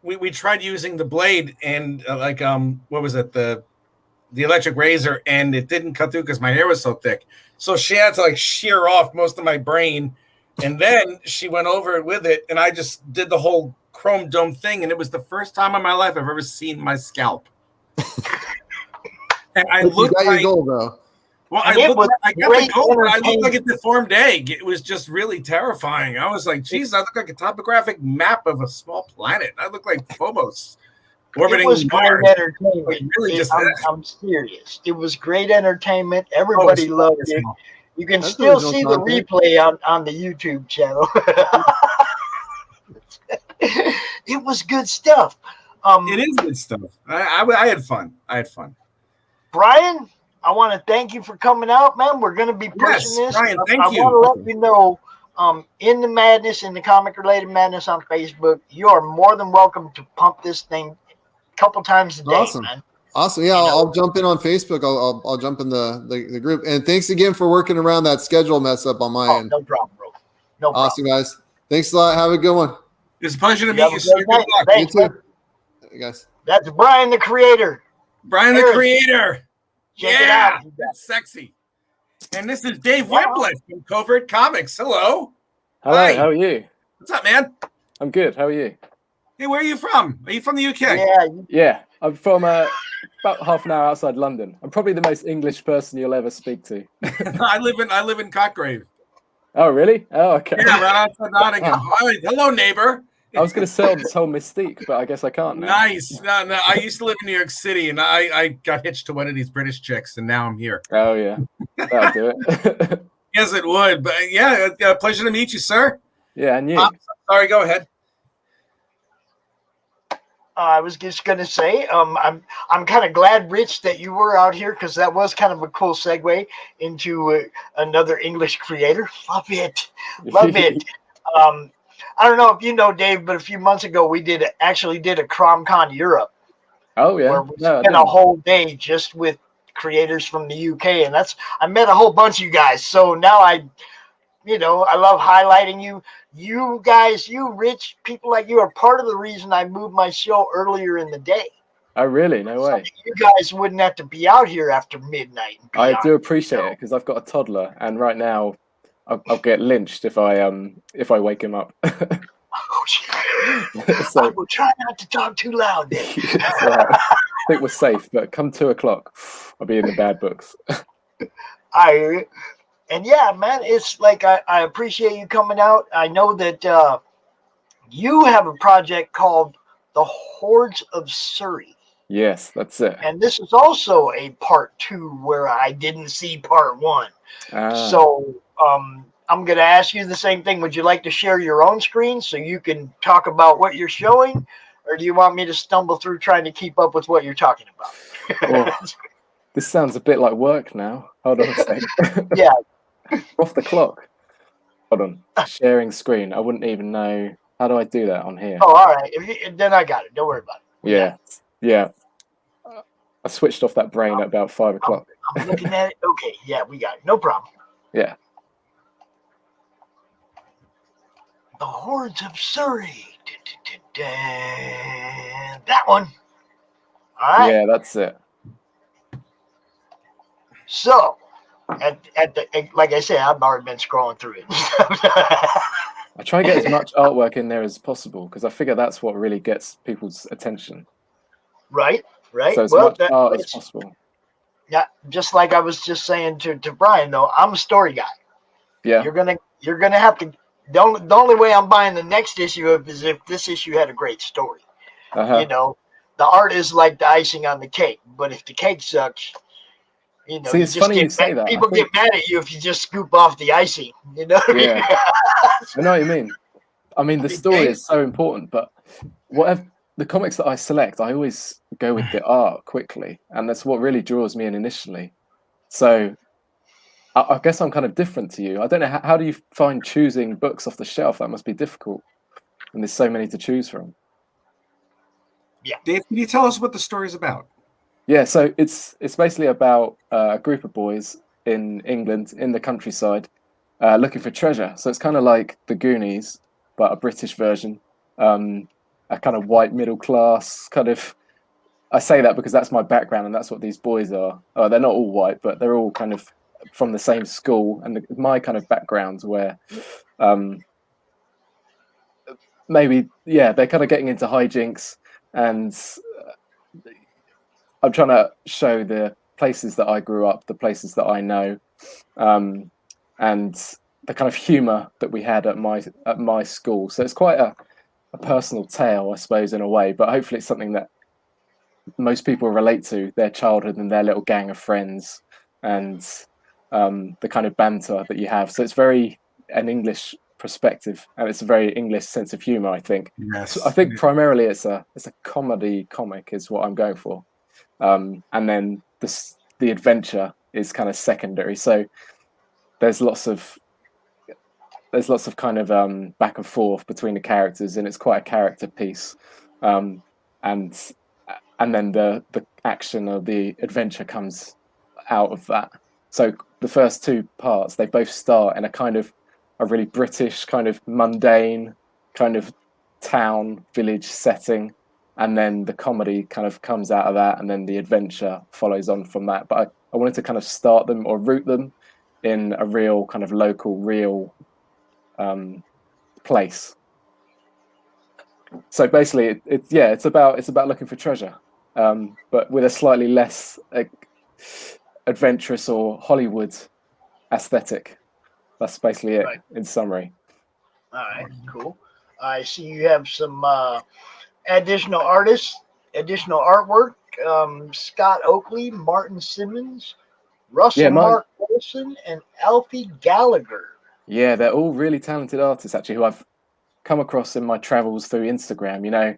we tried using the blade and what was it, the electric razor, and it didn't cut through because my hair was so thick. So she had to like shear off most of my brain. And then she went over it with it, and I just did the whole chrome dome thing, and it was the first time in my life I've ever seen my scalp. And I looked like your goal, though. Well, I got the goal, but I looked like a deformed egg. It was just really terrifying. I was like, geez, I look like a topographic map of a small planet. I look like Phobos orbiting Mars. It was great entertainment. Like, really I'm serious. It was great entertainment. Everybody loved it. You can still see the replay on the YouTube channel. It was good stuff. It is good stuff. I had fun. Brian, I want to thank you for coming out, man. We're going to be pushing this. Brian, thank you. I want to let you know, in the madness, in the comic related madness on Facebook, you are more than welcome to pump this thing a couple times a day, man. Awesome. Yeah, I'll jump in on Facebook. I'll jump in the group. And thanks again for working around that schedule mess up on my end. No problem, bro. No problem. Awesome, guys. Thanks a lot. Have a good one. It's a pleasure to meet you, sir. Good luck. Thanks, you too. Hey, guys. That's Brian the Creator. Brian the Creator. Check it out. That's sexy. And this is Dave Wimblett from Covert Comics. Hello. Hello. Hi. How are you? What's up, man? I'm good. How are you? Hey, where are you from? Are you from the UK? Yeah. I'm from about half an hour outside London. I'm probably the most English person you'll ever speak to. I live in Cotgrave. Oh, really? Oh, okay. Yeah, right outside Nottingham. Hello, neighbor. I was going to sell this whole mystique, but I guess I can't now. Nice. No. I used to live in New York City, and I got hitched to one of these British chicks, and now I'm here. Oh, yeah. That'll do it. Yes, it would. But yeah, pleasure to meet you, sir. Yeah, and you. Sorry, go ahead. I was just gonna say, I'm kind of glad, Rich, that you were out here because that was kind of a cool segue into another English creator. Love it. I don't know if you know, Dave, but a few months ago we actually did a CRoM Con Europe. Oh yeah, where we spent a whole day just with creators from the UK, and I met a whole bunch of you guys. So now I love highlighting you. You guys, you rich people like you are part of the reason I moved my show earlier in the day. Oh, really? No way. So you guys wouldn't have to be out here after midnight. I do appreciate it because I've got a toddler, and right now I'll get lynched if I wake him up. So I will try not to talk too loud then. I think we're safe, but come 2:00, I'll be in the bad books. And yeah, man, it's like I appreciate you coming out. I know that you have a project called The Hordes of Surrey. Yes, that's it. And this is also a part 2 where I didn't see part 1. So I'm going to ask you the same thing. Would you like to share your own screen so you can talk about what you're showing? Or do you want me to stumble through trying to keep up with what you're talking about? Well, this sounds a bit like work now. Hold on a second. Yeah. Off the clock. Hold on. Sharing screen. I wouldn't even know. How do I do that on here? Oh, all right. Then I got it. Don't worry about it. Yeah. I switched off that brain at about 5 o'clock. I'm looking at it. Okay, yeah, we got it. No problem. Yeah. The Hordes of Surrey. That one. All right. Yeah, that's it. So, like I said, I've already been scrolling through it. I try and get as much artwork in there as possible because I figure that's what really gets people's attention. Right. So as much art as possible. Yeah, just like I was just saying to Bryan, though, I'm a story guy. Yeah. You're gonna have to. The only way I'm buying the next issue is if this issue had a great story. Uh-huh. You know, the art is like the icing on the cake, but if the cake sucks, you know, see, it's funny you say that. People get mad at you if you just scoop off the icing. You know what I mean? I know what you mean. I mean, the story is so important, but whatever the comics that I select, I always go with the art quickly, and that's what really draws me in initially. So I guess I'm kind of different to you. I don't know, how do you find choosing books off the shelf? That must be difficult, and there's so many to choose from. Yeah, Dave, can you tell us what the story's about? Yeah, so it's basically about a group of boys in England, in the countryside, looking for treasure. So it's kind of like The Goonies, but a British version. A kind of white middle class kind of. I say that because that's my background, and that's what these boys are. They're not all white, but they're all kind of from the same school, and my kind of backgrounds where maybe they're kind of getting into hijinks, and I'm trying to show the places that I grew up, the places that I know, and the kind of humor that we had at my school. So it's quite a personal tale, I suppose, in a way, but hopefully it's something that most people relate to, their childhood and their little gang of friends, and the kind of banter that you have. So it's very an English perspective, and it's a very English sense of humor, I think. Yes. So I think primarily it's a comedy comic is what I'm going for, and then the adventure is kind of secondary. So there's lots of kind of back and forth between the characters, and it's quite a character piece, and then the action or the adventure comes out of that. So the first two parts, they both start in a kind of a really British kind of mundane kind of town village setting, and then the comedy kind of comes out of that, and then the adventure follows on from that. But I wanted to kind of start them or root them in a real kind of local, real place. So basically, it's about looking for treasure, but with a slightly less adventurous or Hollywood aesthetic. That's basically it, in summary. All right, cool. I see you have some additional artists, additional artwork. Scott Oakley, Martin Simmons, Russell Mark Wilson, and Alfie Gallagher. Yeah, they're all really talented artists, actually, who I've come across in my travels through Instagram. You know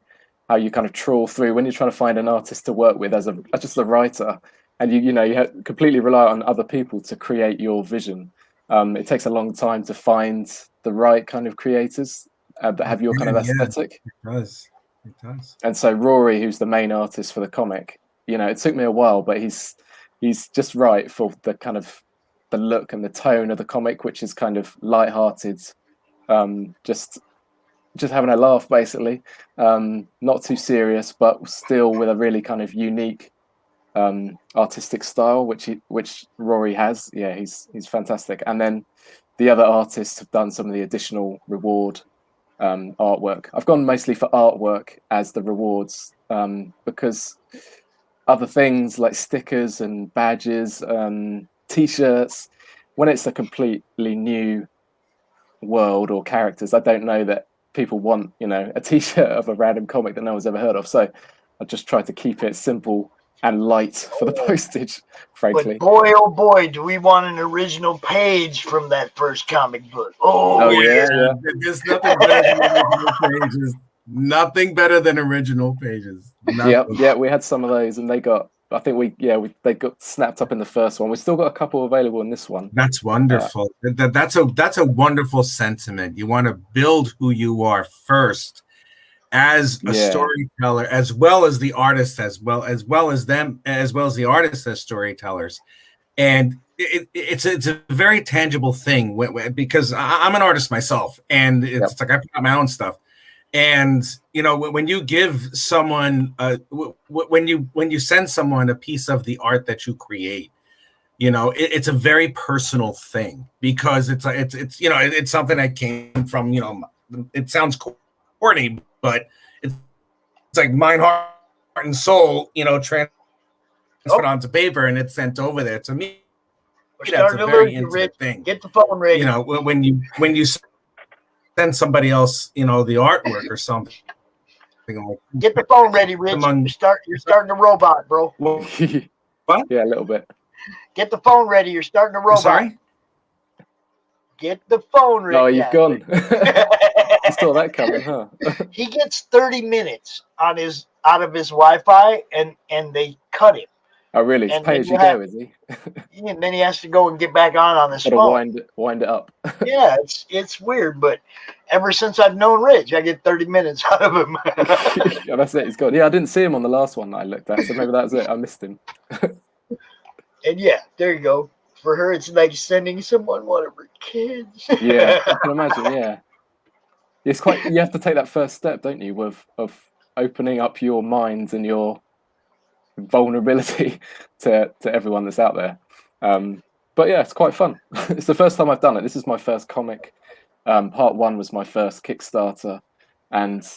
how you kind of trawl through when you're trying to find an artist to work with as just a writer, and you completely rely on other people to create your vision. It takes a long time to find the right kind of creators that have your kind of aesthetic. It does. And so Rory, who's the main artist for the comic, it took me a while, but he's just right for the kind of the look and the tone of the comic, which is kind of lighthearted, just having a laugh, basically, not too serious, but still with a really kind of unique artistic style, which Rory has. Yeah, he's fantastic. And then the other artists have done some of the additional reward artwork. I've gone mostly for artwork as the rewards, because other things like stickers and badges, T-shirts, when it's a completely new world or characters, I don't know that people want a T-shirt of a random comic that no one's ever heard of. So I just try to keep it simple and light for the postage, frankly. But boy, oh boy, do we want an original page from that first comic book. Oh yeah. There's nothing better than original pages. Nothing better than original pages. Yeah, we had some of those, and they got, I think they got snapped up in the first one. We've still got a couple available in this one. That's wonderful. That's a wonderful sentiment. You want to build who you are first, as a Yeah. storyteller, as well as the artist, as well as the artists as storytellers. And it's a very tangible thing because I'm an artist myself, and it's like I put out my own stuff. And when you give someone when you send someone a piece of the art that you create, it's a very personal thing, because it's something that came from, it sounds corny, but it's like mind, heart, and soul, transferred onto paper, and it's sent over there. To me, that's a very intimate thing. Get the phone ready. When you send somebody else, the artwork or something. Get the phone ready, Rich. You're starting a robot, bro. What? Yeah, a little bit. Get the phone ready. You're starting a robot. Sorry? Get the phone ready. Oh, you've gone. You saw that coming, huh? He gets 30 minutes out of his Wi-Fi, and they cut him. Oh, really? It's pay as you go, is he? And then he has to go and get back on the phone. Wind it up. Yeah, it's weird, but ever since I've known Rich, I get 30 minutes out of him. Yeah, that's it. He's gone. Yeah, I didn't see him on the last one that I looked at, so maybe that was it. I missed him. And yeah, there you go. For her, it's like sending someone one of her kids. Yeah, I can imagine. Yeah, it's quite. You have to take that first step, don't you, of opening up your mind and your vulnerability to everyone that's out there. But yeah, it's quite fun. It's the first time I've done it. This is my first comic. Part 1 was my first Kickstarter, and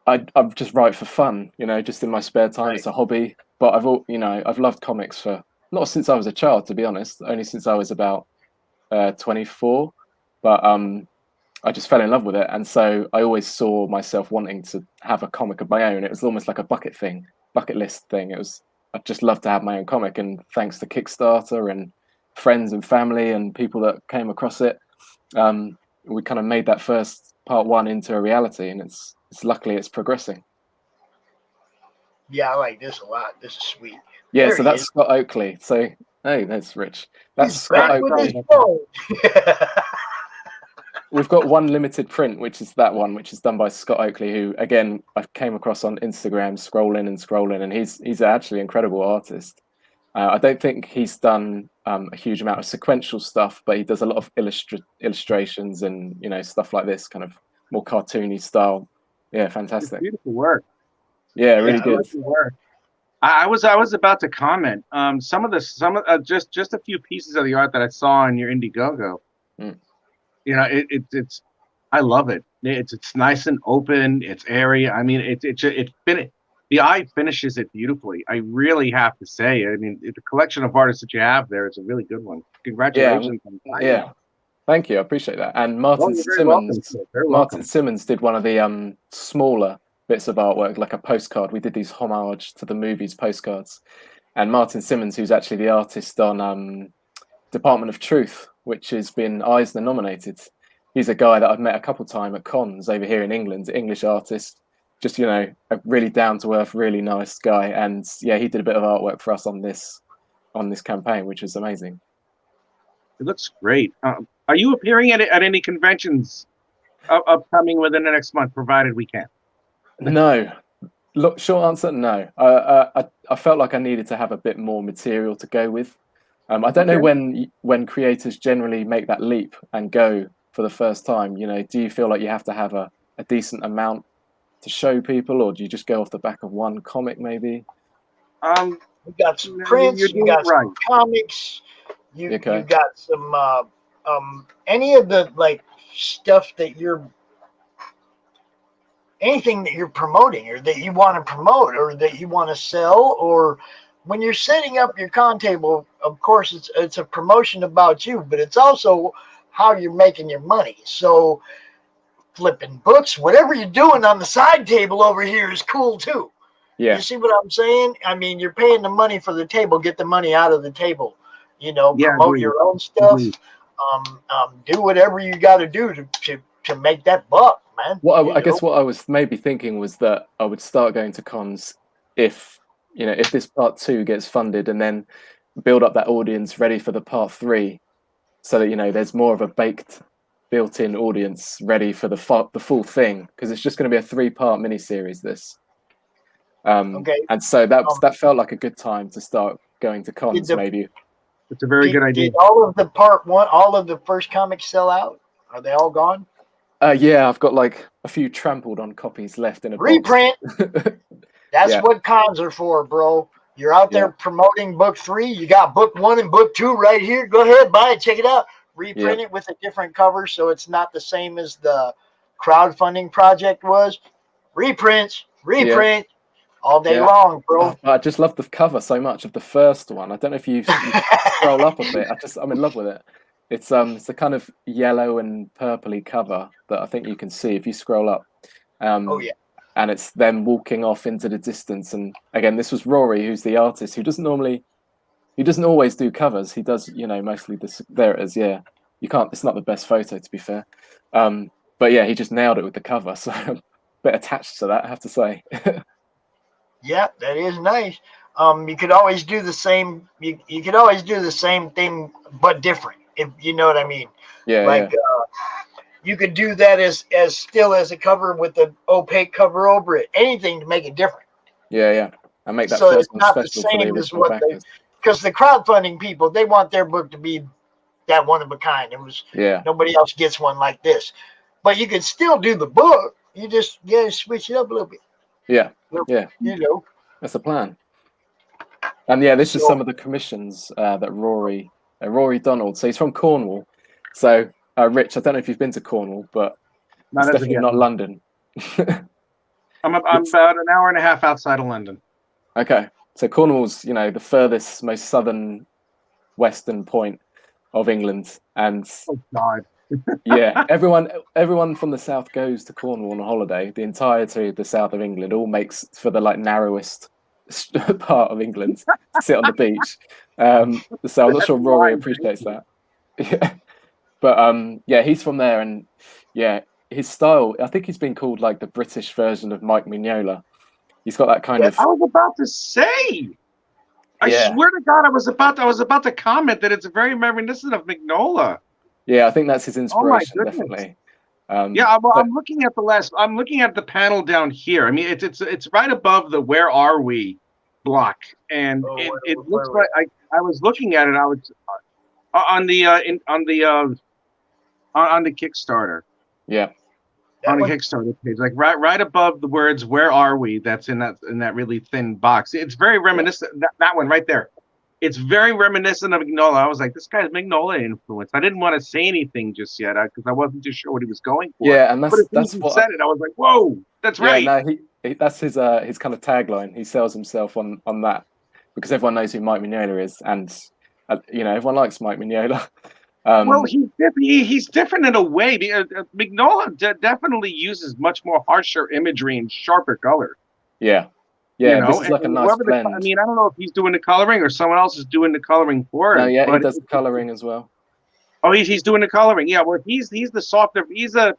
I'm just write for fun, just in my spare time. Right. It's a hobby, but I've loved comics for not since I was a child, to be honest. Only since I was about 24. But I just fell in love with it, and so I always saw myself wanting to have a comic of my own. It was almost like a bucket list thing. I'd just love to have my own comic, and thanks to Kickstarter and friends and family and people that came across it, we kind of made that first part 1 into a reality, and it's luckily it's progressing. Yeah, I like this a lot. This is sweet. Yeah, so that's Scott Oakley. So hey, that's Rich. That's Scott Oakley. We've got one limited print, which is that one, which is done by Scott Oakley, who, again, I came across on Instagram, scrolling, and he's actually an incredible artist. I don't think he's done a huge amount of sequential stuff, but he does a lot of illustrations and stuff like this, kind of more cartoony style. Yeah, fantastic. It's beautiful work. Yeah, really good. Like work. I was about to comment. Just a few pieces of the art that I saw in your Indiegogo. Mm. It's I love it. It's nice and open. It's airy. I mean, the eye finishes it beautifully. I really have to say. I mean, the collection of artists that you have there is a really good one. Congratulations! Yeah, thank you. I appreciate that. And Martin Simmons did one of the smaller bits of artwork, like a postcard. We did these homage to the movies postcards, and Martin Simmons, who's actually the artist on Department of Truth, which has been Eisner nominated. He's a guy that I've met a couple times at cons over here in England, English artist, just, a really down to earth, really nice guy. And yeah, he did a bit of artwork for us on this campaign, which was amazing. It looks great. Are you appearing at any conventions upcoming within the next month, provided we can? No. Look, short answer, no. I felt like I needed to have a bit more material to go with. I don't know when creators generally make that leap and go for the first time. Do you feel like you have to have a decent amount to show people, or do you just go off the back of one comic maybe? You got some prints, you got some comics, you got some any of the stuff that anything that you're promoting or that you want to promote or that you want to sell, or when you're setting up your con table, of course, it's a promotion about you, but it's also how you're making your money. So flipping books, whatever you're doing on the side table over here is cool too. Yeah. You see what I'm saying? I mean, you're paying the money for the table, get the money out of the table, promote your own stuff, do whatever you got to do to make that buck, man. Well, I guess what I was maybe thinking was that I would start going to cons if this part 2 gets funded, and then build up that audience ready for the part 3, so that there's more of a baked built-in audience ready for the full thing, because it's just going to be a 3-part miniseries. This, Okay. and so that felt like a good time to start going to cons. Maybe It's a very good idea. Did all of the part one, all of the first comics sell out? Are they all gone? Yeah, I've got like a few trampled on copies left in a reprint. box. That's what cons are for, bro. You're out there promoting book 3. You got book 1 and book 2 right here. Go ahead, buy it, check it out. Reprint it with a different cover, so it's not the same as the crowdfunding project was. Reprints, all day long, bro. Oh, I just love the cover so much of the first one. I don't know if you scroll up a bit. I'm in love with it. It's a kind of yellow and purpley cover that I think you can see if you scroll up. And it's them walking off into the distance. And again, this was Rory, who's the artist, who doesn't always do covers. He does, mostly this. There it is. Yeah, you can't. It's not the best photo, to be fair. But yeah, he just nailed it with the cover. So I'm a bit attached to that, I have to say. Yeah, that is nice. You could always do the same. You could always do the same thing, but different. If you know what I mean. Yeah. You could do that as still as a cover with the opaque cover over it. Anything to make it different. Yeah. And make that so first it's not one the special same for the as original what backers. because the crowdfunding people, they want their book to be that one of a kind. Nobody else gets one like this. But you can still do the book. You just switch it up a little bit. Yeah. That's the plan. And this is some of the commissions that Rory Donald. So he's from Cornwall. So Rich, I don't know if you've been to Cornwall, but it's definitely not London. I'm about an hour and a half outside of London. Okay, so Cornwall's the furthest, most southern western point of England, and everyone from the south goes to Cornwall on a holiday. The entirety of the south of England all makes for the narrowest part of England to sit on the beach. So I'm not sure Rory appreciates that. Yeah. But he's from there, and his style, I think he's been called like the British version of Mike Mignola. He's got that kind of. I was about to say. I swear to God, I was about to comment that it's very reminiscent of Mignola. Yeah, I think that's his inspiration, definitely. I'm looking at I'm looking at the panel down here. I mean, it's right above the "Where Are We" block, and it looks like I was looking at it. I was on the Kickstarter. Yeah. On the Kickstarter page, like right above the words "Where are we?" That's in that really thin box. It's very reminiscent. That one right there. It's very reminiscent of Mignola. I was like, this guy's Mignola influence. I didn't want to say anything just yet because I wasn't too sure what he was going for. Yeah, and that's what said it. I was like, whoa, that's right. No, that's his kind of tagline. He sells himself on that because everyone knows who Mike Mignola is, and everyone likes Mike Mignola. Well, he's different in a way. Mignola definitely uses much more harsher imagery and sharper color. Yeah. This is like a nice blend. I don't know if he's doing the coloring or someone else is doing the coloring for him. No, he does the coloring as well. Oh, he's doing the coloring. Yeah, well, he's a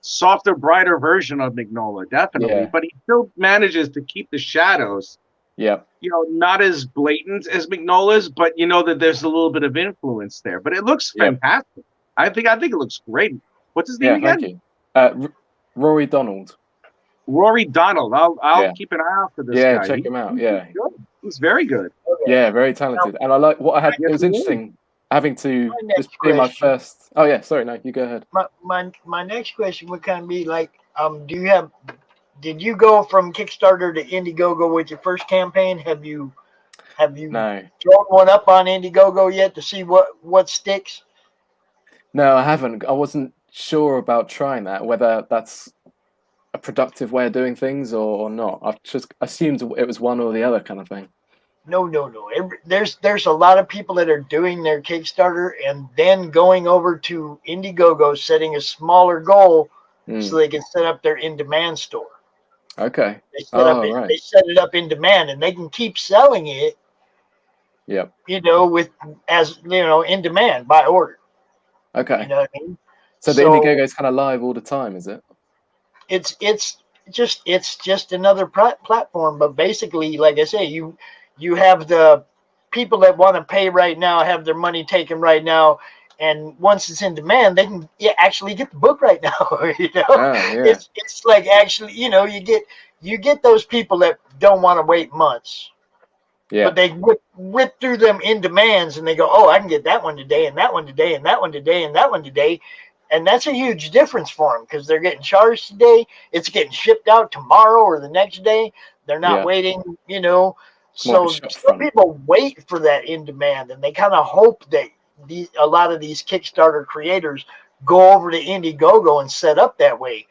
softer, brighter version of Mignola, definitely. Yeah. But he still manages to keep the shadows. Yeah. Not as blatant as Mignola's, but that there's a little bit of influence there. But it looks fantastic. I think it looks great. What's his name again? Thank you. Rory Donald. Rory Donald. I'll keep an eye out for this guy. Yeah, check him out. Yeah. He's very good. Yeah, very talented. And I like what I had. It was interesting having to just be my first. Oh yeah, sorry. No, you go ahead. My next question would kind of be like, did you go from Kickstarter to Indiegogo with your first campaign? Have you thrown one up on Indiegogo yet to see what sticks? No, I haven't. I wasn't sure about trying that, whether that's a productive way of doing things or not. I've just assumed it was one or the other kind of thing. No. There's a lot of people that are doing their Kickstarter and then going over to Indiegogo, setting a smaller goal so they can set up their in-demand store. Okay. They set it up in demand, and they can keep selling it. Yep. In demand by order. Okay. You know what I mean? So the Indiegogo is kind of live all the time, is it? It's just another platform, but basically, like I say, you have the people that want to pay right now, have their money taken right now, And once it's in demand, they can actually get the book right now. Yeah. It's like actually, you get those people that don't want to wait months. Yeah. But they whip through them in demands, and they go, oh, I can get that one today, and that one today, and that one today, and that one today. And that's a huge difference for them because they're getting charged today. It's getting shipped out tomorrow or the next day. They're not waiting, More So of a shop some front. people wait for that in demand, and they kind of hope that a lot of these Kickstarter creators go over to Indiegogo and set up that way.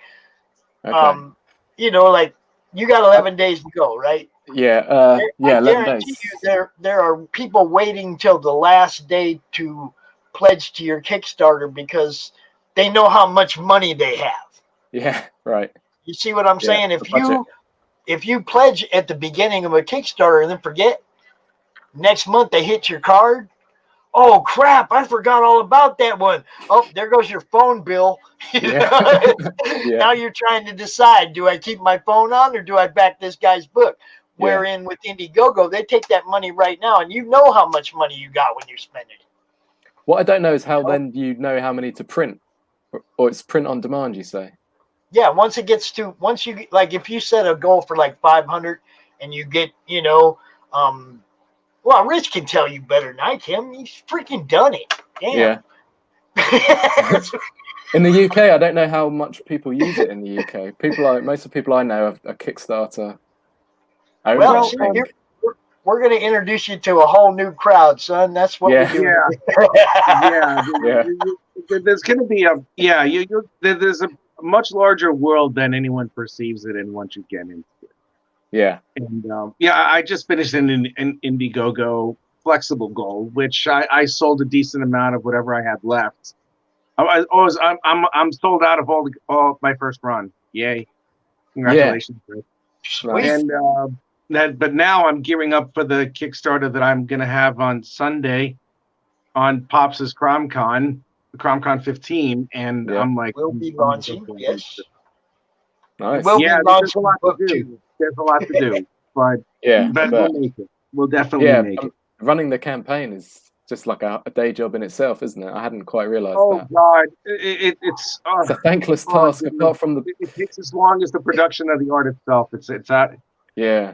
Okay. Like you got 11 days to go, right? Yeah. I 11 guarantee days. you there are people waiting till the last day to pledge to your Kickstarter because they know how much money they have. Yeah. Right. You see what I'm saying? the budget. If you pledge at the beginning of a Kickstarter and then forget, next month they hit your card. Oh crap, I forgot all about that one. Oh, there goes your phone bill. Yeah. Now you're trying to decide, do I keep my phone on or do I back this guy's book? Wherein with Indiegogo, they take that money right now and you know how much money you got when you spend it. What I don't know is how then you know how many to print, or it's print on demand. You say? Yeah, once you like, if you set a goal for like 500 and you get, well, Rich can tell you better than I can. He's freaking done it. Damn. Yeah. In the UK, I don't know how much people use it in the UK. Most of the people I know are Kickstarter. Well, we're going to introduce you to a whole new crowd, son. That's what we do. There's going to be there's a much larger world than anyone perceives it in once you get into it. Yeah. And I just finished an Indiegogo flexible goal, which I sold a decent amount of whatever I had left. I'm sold out of all my first run. Yay! Congratulations, Rick. Nice. And but now I'm gearing up for the Kickstarter that I'm gonna have on Sunday on Pops' CRoM Con 15, and I'm like, we'll be launching. Yes. Nice. There's a lot to do. There's a lot to do, but we'll make it. We'll definitely make it. Running the campaign is just like a day job in itself, isn't it? I hadn't quite realized that. Oh God, it's a thankless task. Apart from it takes as long as the production of the art itself. Yeah.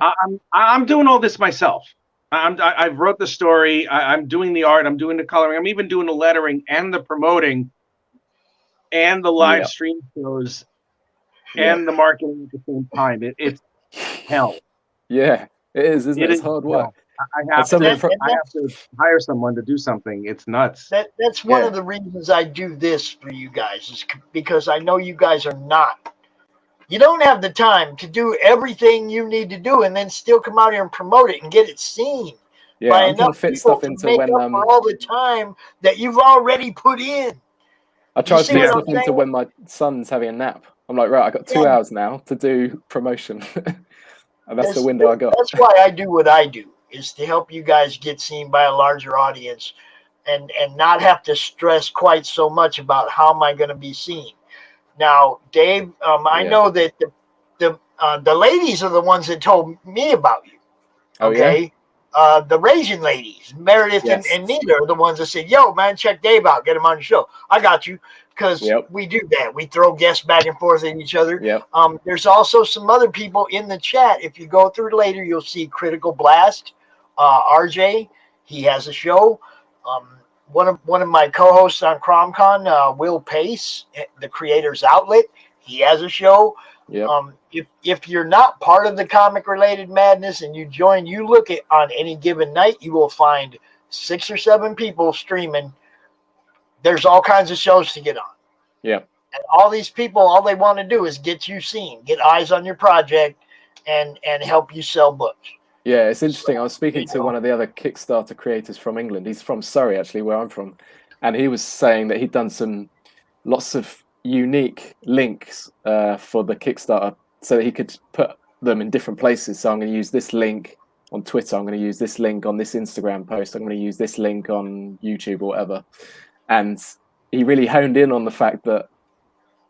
I'm doing all this myself. I wrote the story. I'm doing the art. I'm doing the coloring. I'm even doing the lettering and the promoting, and the live stream shows, and the marketing at the same time. It's hell. Yeah, it is, isn't it? It's hard work. I have to hire someone to do something. It's nuts. That's one of the reasons I do this for you guys, is because I know you guys are not. You don't have the time to do everything you need to do and then still come out here and promote it and get it seen. Yeah, I'm trying to fit stuff into make up for all the time that you've already put in. I try to fit stuff into when my son's having a nap. I'm like, right, I got 2 hours now to do promotion. And that's the window I got. That's why I do what I do, is to help you guys get seen by a larger audience and not have to stress quite so much about how am I going to be seen. Now, Dave, I know that the ladies are the ones that told me about you. Okay. The Raging ladies, Meredith and Nita, are the ones that said, yo, man, check Dave out. Get him on the show. I got you. Because we do that. We throw guests back and forth at each other. There's also some other people in the chat. If you go through later, you'll see Critical Blast, RJ. He has a show. One of my co-hosts on CRoM Con, Will Pace, the Creators Outlet. He has a show. If you're not part of the comic-related madness and you look at on any given night, you will find 6 or 7 people streaming. There's all kinds of shows to get on. Yeah. And all these people, all they want to do is get you seen, get eyes on your project, and help you sell books. Yeah, it's interesting. I was speaking to one of the other Kickstarter creators from England. He's from Surrey, actually, where I'm from. And he was saying that he'd done lots of unique links for the Kickstarter so that he could put them in different places. So I'm going to use this link on Twitter. I'm going to use this link on this Instagram post. I'm going to use this link on YouTube or whatever. And he really honed in on the fact that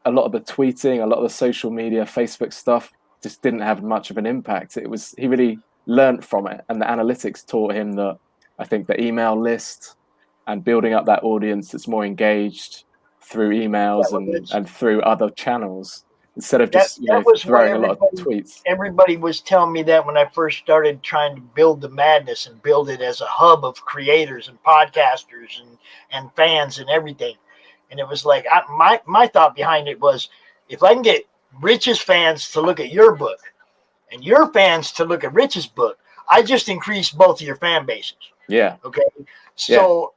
a lot of the tweeting, a lot of the social media, Facebook stuff just didn't have much of an impact. He really learned from it. And the analytics taught him that I think the email list and building up that audience that's more engaged through emails and through other channels instead of just throwing a lot of tweets. Everybody was telling me that when I first started trying to build the madness and build it as a hub of creators and podcasters and fans and everything. And it was like, my thought behind it was, if I can get Rich's fans to look at your book and your fans to look at Rich's book, I just increased both of your fan bases. Yeah. Okay. So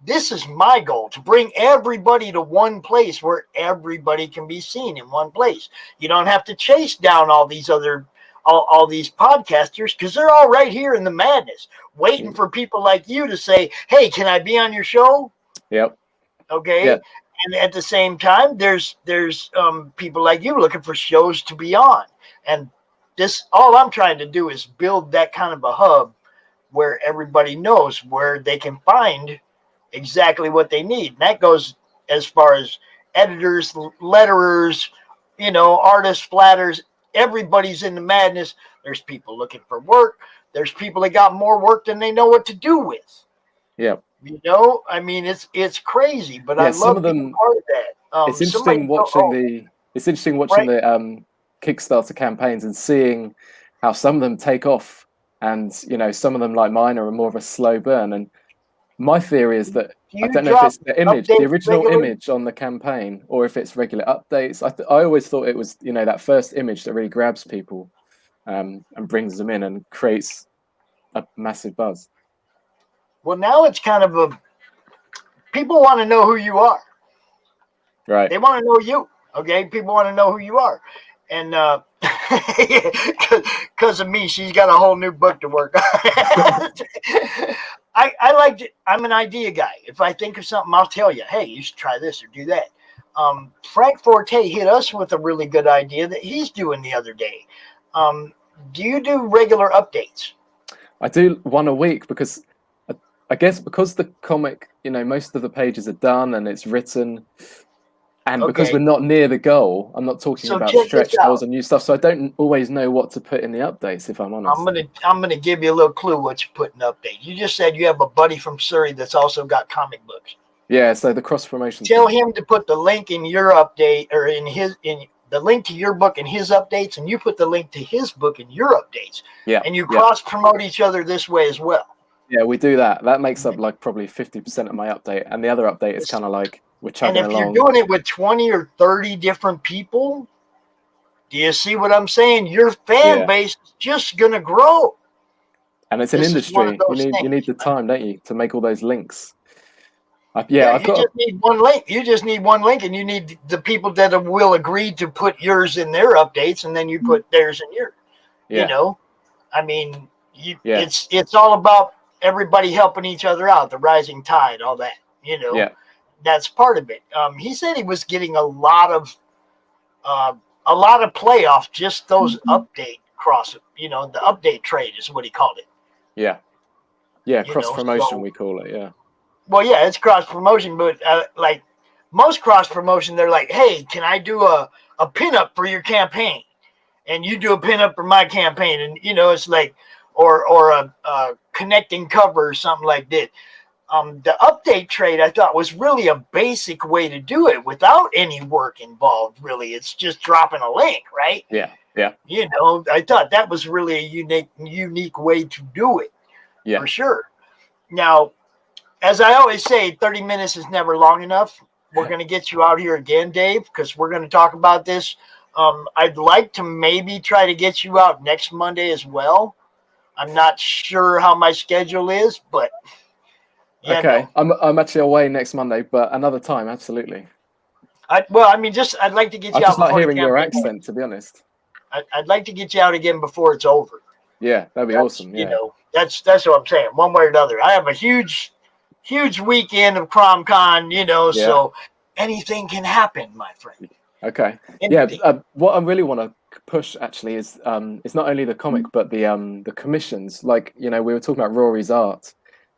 this is my goal, to bring everybody to one place where everybody can be seen in one place. You don't have to chase down all these other, all these podcasters, because they're all right here in the madness, waiting for people like you to say, hey, can I be on your show? Yep. Okay. Yep. And at the same time, there's people like you looking for shows to be on. And all I'm trying to do is build that kind of a hub where everybody knows where they can find exactly what they need. And that goes as far as editors, letterers, artists, flatters. Everybody's in the madness. There's people looking for work. There's people that got more work than they know what to do with. Yeah. I mean, it's crazy, but I love being part of that. It's interesting watching the Kickstarter campaigns and seeing how some of them take off, and some of them, like mine, are more of a slow burn. And my theory is that I don't know if it's the image, the original image on the campaign, or if it's regular updates. I always thought it was that first image that really grabs people and brings them in and creates a massive buzz. Well, now it's kind of people want to know who you are. Right. They want to know you. Okay. People want to know who you are. And because of me, she's got a whole new book to work on. I like it. I'm an idea guy. If I think of something, I'll tell you, hey, you should try this or do that. Frank Forte hit us with a really good idea that he's doing the other day. Do you do regular updates? I do one a week, because I guess because the comic, most of the pages are done and it's written, and because we're not near the goal, I'm not talking about stretch goals and new stuff, so I don't always know what to put in the updates, if I'm honest. I'm gonna give you a little clue what you put in the update. You just said you have a buddy from Surrey that's also got comic books. Yeah, so the cross promotion. Tell him to put the link in your update, or in the link to your book in his updates, and you put the link to his book in your updates. Yeah. And you cross promote each other this way as well. Yeah, we do that. That makes up like probably 50% of my update, and the other update is kind of like we're chugging along. And if you're doing it with 20 or 30 different people, do you see what I'm saying? Your fan base is just gonna grow. And it's an industry. You need the time, don't you, to make all those links? Just need one link. You just need one link, and you need the people that will agree to put yours in their updates, and then you put theirs in yours. Yeah. I mean, it's all about everybody helping each other out, the rising tide, all that, that's part of it. He said he was getting a lot of play off just those update the update trade is what he called it. Yeah, cross promotion we call it. Yeah. Well, yeah, it's cross promotion, but like most cross promotion, they're like, hey, can I do a pinup for your campaign? And you do a pinup for my campaign, and it's like, or a connecting cover or something like that. The update trade, I thought, was really a basic way to do it without any work involved, really. It's just dropping a link, right? Yeah. I thought that was really a unique way to do it, for sure. Now, as I always say, 30 minutes is never long enough. We're going to get you out here again, Dave, because we're going to talk about this. I'd like to maybe try to get you out next Monday as well. I'm not sure how my schedule is, but okay. I'm actually away next Monday, but another time, absolutely. I'd like to get you out. I'm just not hearing your accent, to be honest. I'd like to get you out again before it's over. Yeah, that'd be awesome. Yeah. That's what I'm saying. One way or another. I have a huge weekend of CRoM Con, so anything can happen, my friend. Okay. What I really want to push actually is it's not only the comic but the commissions. Like, we were talking about Rory's art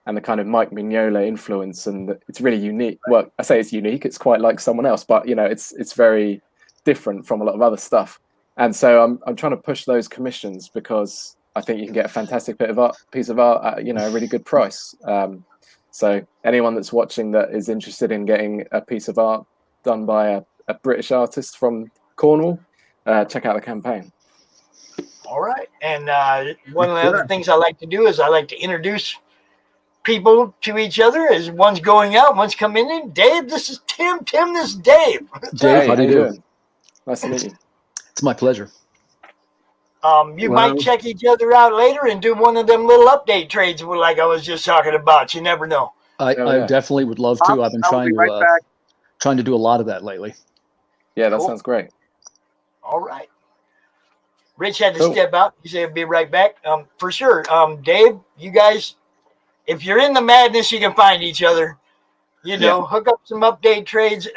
and the kind of Mike Mignola influence, and it's really unique. Well, I say it's unique, it's quite like someone else, but it's very different from a lot of other stuff. And so I'm trying to push those commissions because I think you can get a fantastic piece of art at a really good price. So anyone that's watching that is interested in getting a piece of art done by a British artist from Cornwall, check out the campaign. All right. And one of the other things I like to do is I like to introduce people to each other as one's going out, one's coming in. Dave, this is Tim. Tim, this is Dave. Dave, how do you do? Nice to meet you. It's my pleasure. You might check each other out later and do one of them little update trades like I was just talking about. You never know. I definitely would love to. I've been trying to do a lot of that lately. Yeah, that sounds great. All right. Rich had to step out. He said he'll be right back. For sure. Dave, you guys, if you're in the madness, you can find each other. You know, hook up some update trades.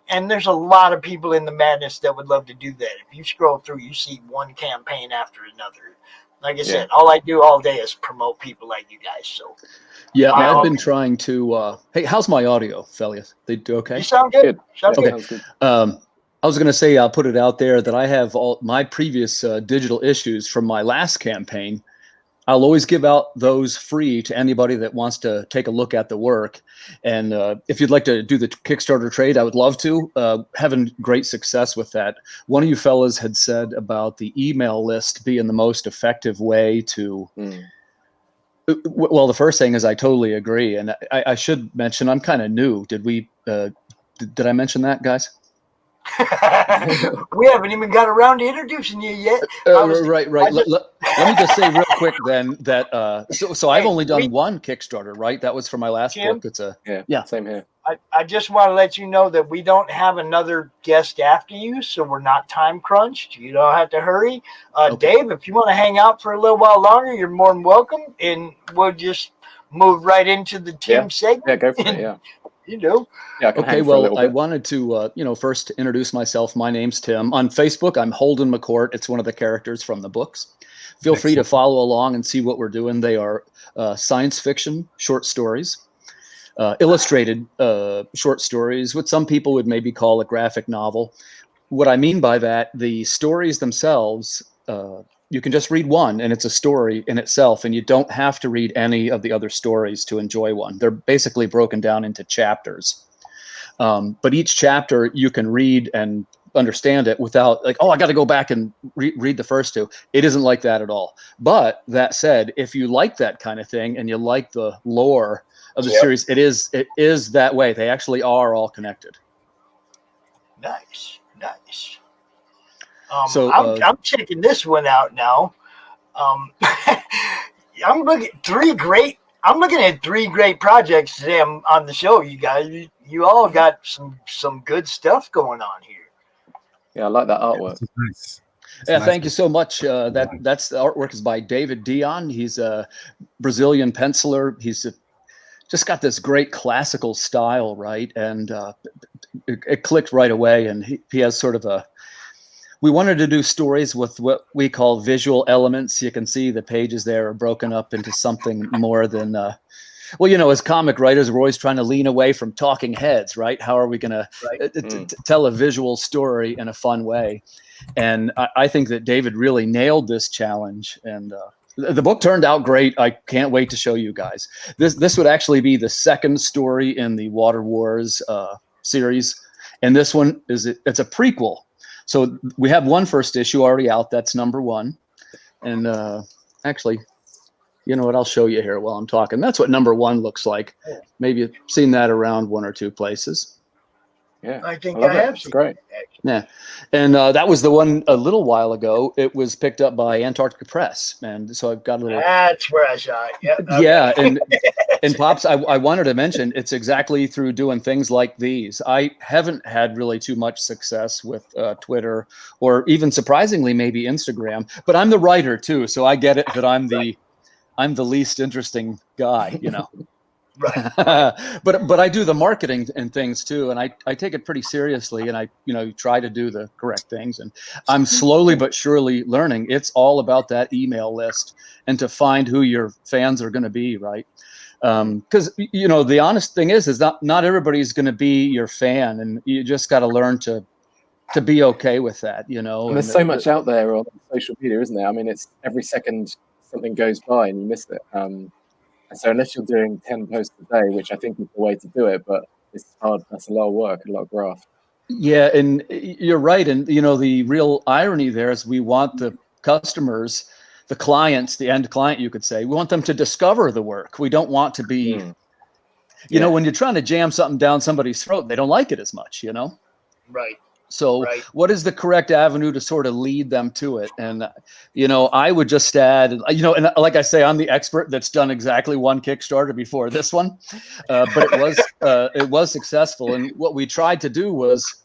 And there's a lot of people in the madness that would love to do that. If you scroll through, you see one campaign after another. Like I said, all I do all day is promote people like you guys. So, yeah, I've been trying to. Hey, how's my audio, fellas? They do okay? You sound good. Okay. I was going to say, I'll put it out there that I have all my previous digital issues from my last campaign. I'll always give out those free to anybody that wants to take a look at the work. And if you'd like to do the Kickstarter trade, I would love to. Having great success with that. One of you fellas had said about the email list being the most effective way to. Well, the first thing is I totally agree, and I should mention I'm kind of new. Did I mention that, guys? We haven't even got around to introducing you yet. Right. Let me just say real quick then that so I've only done one Kickstarter, right? That was for my last book. It's same here. I just want to let you know that we don't have another guest after you, so we're not time crunched. You don't have to hurry. Dave, if you want to hang out for a little while longer, you're more than welcome, and we'll just move right into the Tim segment. Yeah, go for it. Yeah. You know. Yeah. Okay. Well, I wanted to, first introduce myself. My name's Tim. On Facebook, I'm Holden McCourt. It's one of the characters from the books. Feel free to follow along and see what we're doing. They are science fiction short stories, illustrated short stories, what some people would maybe call a graphic novel. What I mean by that, the stories themselves, you can just read one and it's a story in itself, and you don't have to read any of the other stories to enjoy one. They're basically broken down into chapters. But each chapter you can read and understand it without like, I got to go back and read the first two. It isn't like that at all. But that said, if you like that kind of thing and you like the lore of the series, it is that way. They actually are all connected. Nice. So I'm checking this one out now. I'm looking at three great projects today on the show. You guys, you all got some good stuff going on here. Yeah, I like that artwork. Nice. Thank you so much. That's the artwork is by David Dion. He's a Brazilian penciler. He's just got this great classical style, right? And it clicked right away. And he has sort of we wanted to do stories with what we call visual elements. You can see the pages there are broken up into something more than, as comic writers, we're always trying to lean away from talking heads, right? How are we going to tell a visual story in a fun way? And I think that David really nailed this challenge. And the book turned out great. I can't wait to show you guys. This would actually be the second story in the Water Wars series. And this one it's a prequel. So we have one first issue already out. That's number 1. And actually, you know what? I'll show you here while I'm talking. That's what number 1 looks like. Maybe you've seen that around 1 or 2 places. Yeah, I think I have. It's great. Yeah. And that was the one a little while ago. It was picked up by Antarctica Press. And so I've got a little. That's where I saw it. Yep. Okay. Yeah. And Pops, I wanted to mention it's exactly through doing things like these. I haven't had really too much success with Twitter or even surprisingly maybe Instagram, but I'm the writer too. So I get it that I'm the least interesting guy, Right. But I do the marketing and things too, and I take it pretty seriously, and I try to do the correct things, and I'm slowly but surely learning. It's all about that email list and to find who your fans are going to be, right? Because the honest thing is not everybody's going to be your fan, and you just got to learn to be okay with that, And there's so much out there on social media, isn't there? I mean, it's every second something goes by and you miss it. So unless you're doing 10 posts a day, which I think is the way to do it, but it's hard. That's a lot of work, a lot of graft. Yeah, and you're right. And the real irony there is we want the customers, the clients, the end client, you could say, we want them to discover the work. We don't want to be, when you're trying to jam something down somebody's throat, they don't like it as much, Right. So what is the correct avenue to sort of lead them to it? And, I would just add, and like I say, I'm the expert that's done exactly one Kickstarter before this one, but it was successful. And what we tried to do was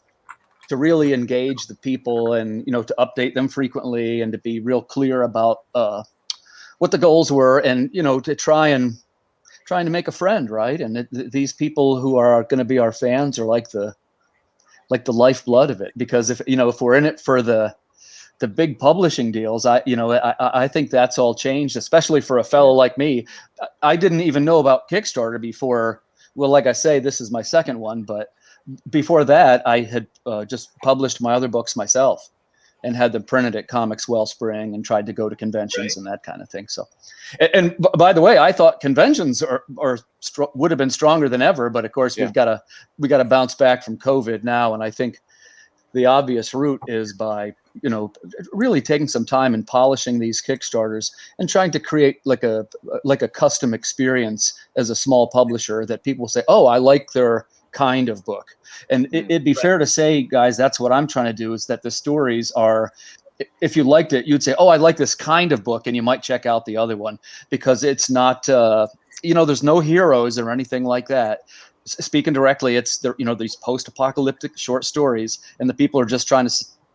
to really engage the people and, to update them frequently and to be real clear about what the goals were and, to trying to make a friend, right? And these people who are going to be our fans are like the lifeblood of it, because if we're in it for the big publishing deals, I think that's all changed, especially for a fellow like me. I didn't even know about Kickstarter before. Well, like I say, this is my second one, but before that, I had just published my other books myself and had them printed at Comics Wellspring and tried to go to conventions and that kind of thing. So, and by the way, I thought conventions would have been stronger than ever, but of course we got to bounce back from COVID now. And I think the obvious route is by, really taking some time and polishing these Kickstarters and trying to create like a custom experience as a small publisher that people say, oh, I like their kind of book. And it'd be fair to say, guys, that's what I'm trying to do, is that the stories are, if you liked it, you'd say, oh, I like this kind of book, and you might check out the other one, because it's not, there's no heroes or anything like that. Speaking directly, it's these post-apocalyptic short stories, and the people are just trying to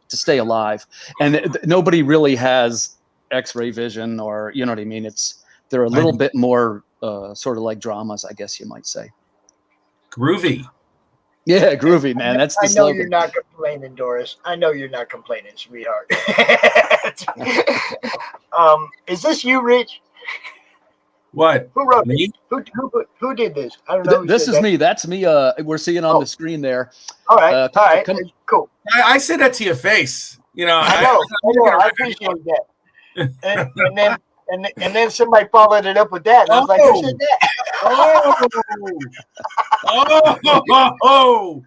stay alive, and nobody really has X-ray vision, or what I mean. They're a little bit more sort of like dramas, I guess you might say. Groovy. Yeah, groovy, man. That's the slogan. I know you're not complaining, Doris. I know you're not complaining, sweetheart. Is this you, Rich? What? Who wrote me? This? Who did this? I don't know. This is me. That's me. We're seeing on the screen there. All right. All right. Cool. I said that to your face. I know. I appreciate that. And then somebody followed it up with that. And I was like, who said that? Oh, wow.